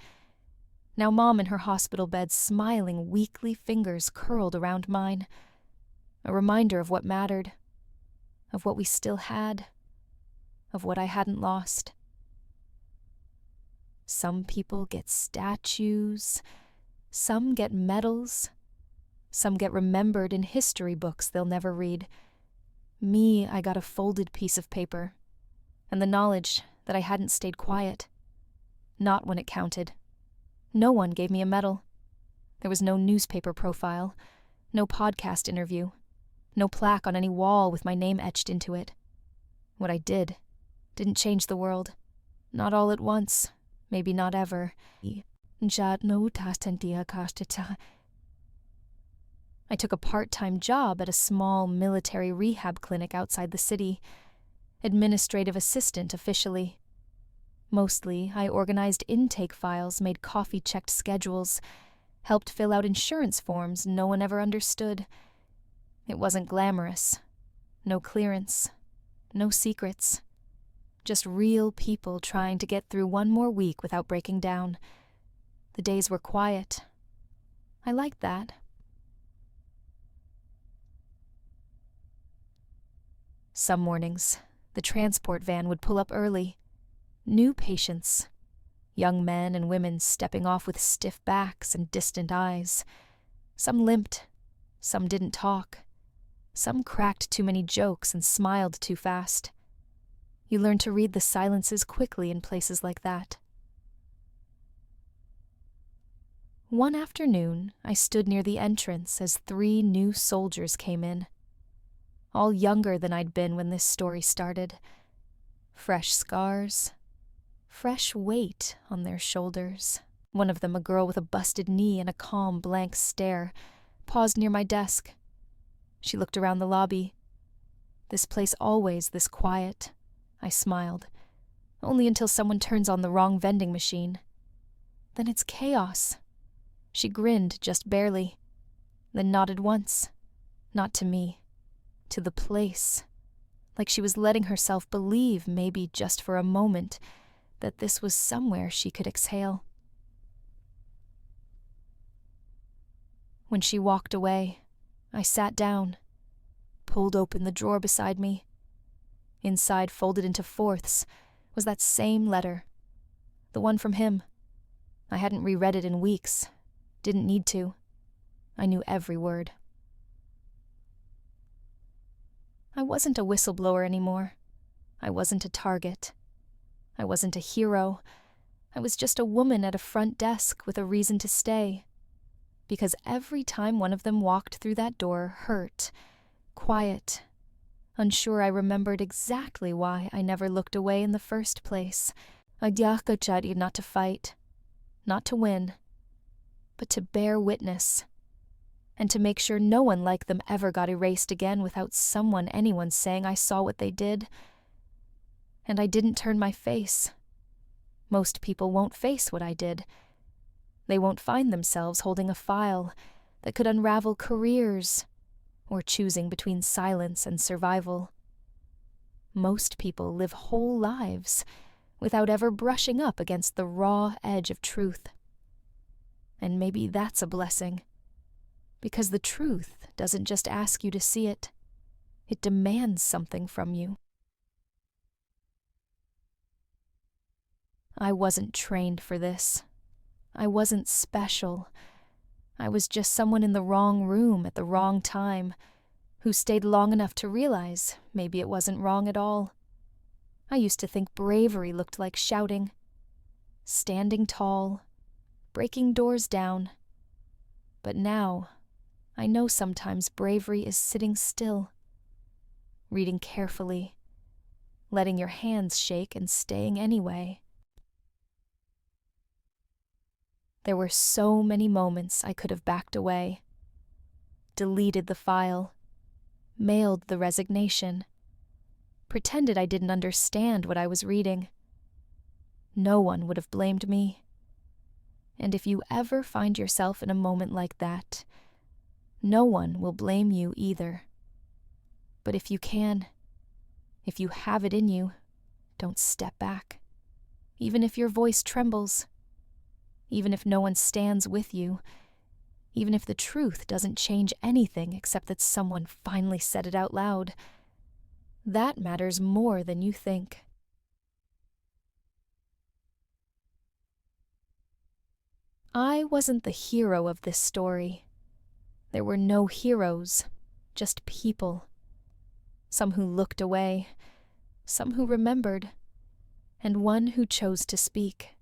Speaker 1: Now Mom in her hospital bed, smiling, weakly fingers curled around mine. A reminder of what mattered, of what we still had, of what I hadn't lost. Some people get statues, Some get medals. Some get remembered in history books they'll never read. Me, I got a folded piece of paper, and the knowledge that I hadn't stayed quiet. Not when it counted. No one gave me a medal. There was no newspaper profile, no podcast interview, no plaque on any wall with my name etched into it. What I did didn't change the world. Not all at once, maybe not ever. I took a part-time job at a small military rehab clinic outside the city. Administrative assistant officially. Mostly, I organized intake files, made coffee-checked schedules, helped fill out insurance forms no one ever understood. It wasn't glamorous. No clearance. No secrets. Just real people trying to get through one more week without breaking down. The days were quiet. I liked that. Some mornings, the transport van would pull up early. New patients. Young men and women stepping off with stiff backs and distant eyes. Some limped. Some didn't talk. Some cracked too many jokes and smiled too fast. You learn to read the silences quickly in places like that. One afternoon, I stood near the entrance as 3 new soldiers came in. All younger than I'd been when this story started. Fresh scars. Fresh weight on their shoulders. One of them, a girl with a busted knee and a calm, blank stare, paused near my desk. She looked around the lobby. This place always this quiet. I smiled. Only until someone turns on the wrong vending machine. Then it's chaos. She grinned just barely, then nodded once. Not to me. To the place. Like she was letting herself believe, maybe just for a moment, that this was somewhere she could exhale. When she walked away, I sat down, pulled open the drawer beside me. Inside, folded into fourths, was that same letter. The one from him. I hadn't reread it in weeks. Didn't need to. I knew every word. I wasn't a whistleblower anymore. I wasn't a target. I wasn't a hero. I was just a woman at a front desk with a reason to stay. Because every time one of them walked through that door, hurt, quiet, unsure, I remembered exactly why I never looked away in the first place. Not to fight, not to win, but to bear witness, and to make sure no one like them ever got erased again without anyone saying I saw what they did. And I didn't turn my face. Most people won't face what I did. They won't find themselves holding a file that could unravel careers, or choosing between silence and survival. Most people live whole lives without ever brushing up against the raw edge of truth. And maybe that's a blessing, because the truth doesn't just ask you to see it, it demands something from you. I wasn't trained for this. I wasn't special. I was just someone in the wrong room at the wrong time, who stayed long enough to realize maybe it wasn't wrong at all. I used to think bravery looked like shouting, standing tall, breaking doors down. But now, I know sometimes bravery is sitting still, reading carefully, letting your hands shake and staying anyway. There were so many moments I could have backed away, deleted the file, mailed the resignation, pretended I didn't understand what I was reading. No one would have blamed me. And if you ever find yourself in a moment like that, no one will blame you either. But if you can, if you have it in you, don't step back. Even if your voice trembles, even if no one stands with you, even if the truth doesn't change anything except that someone finally said it out loud, that matters more than you think. I wasn't the hero of this story. There were no heroes, just people. Some who looked away, some who remembered, and one who chose to speak.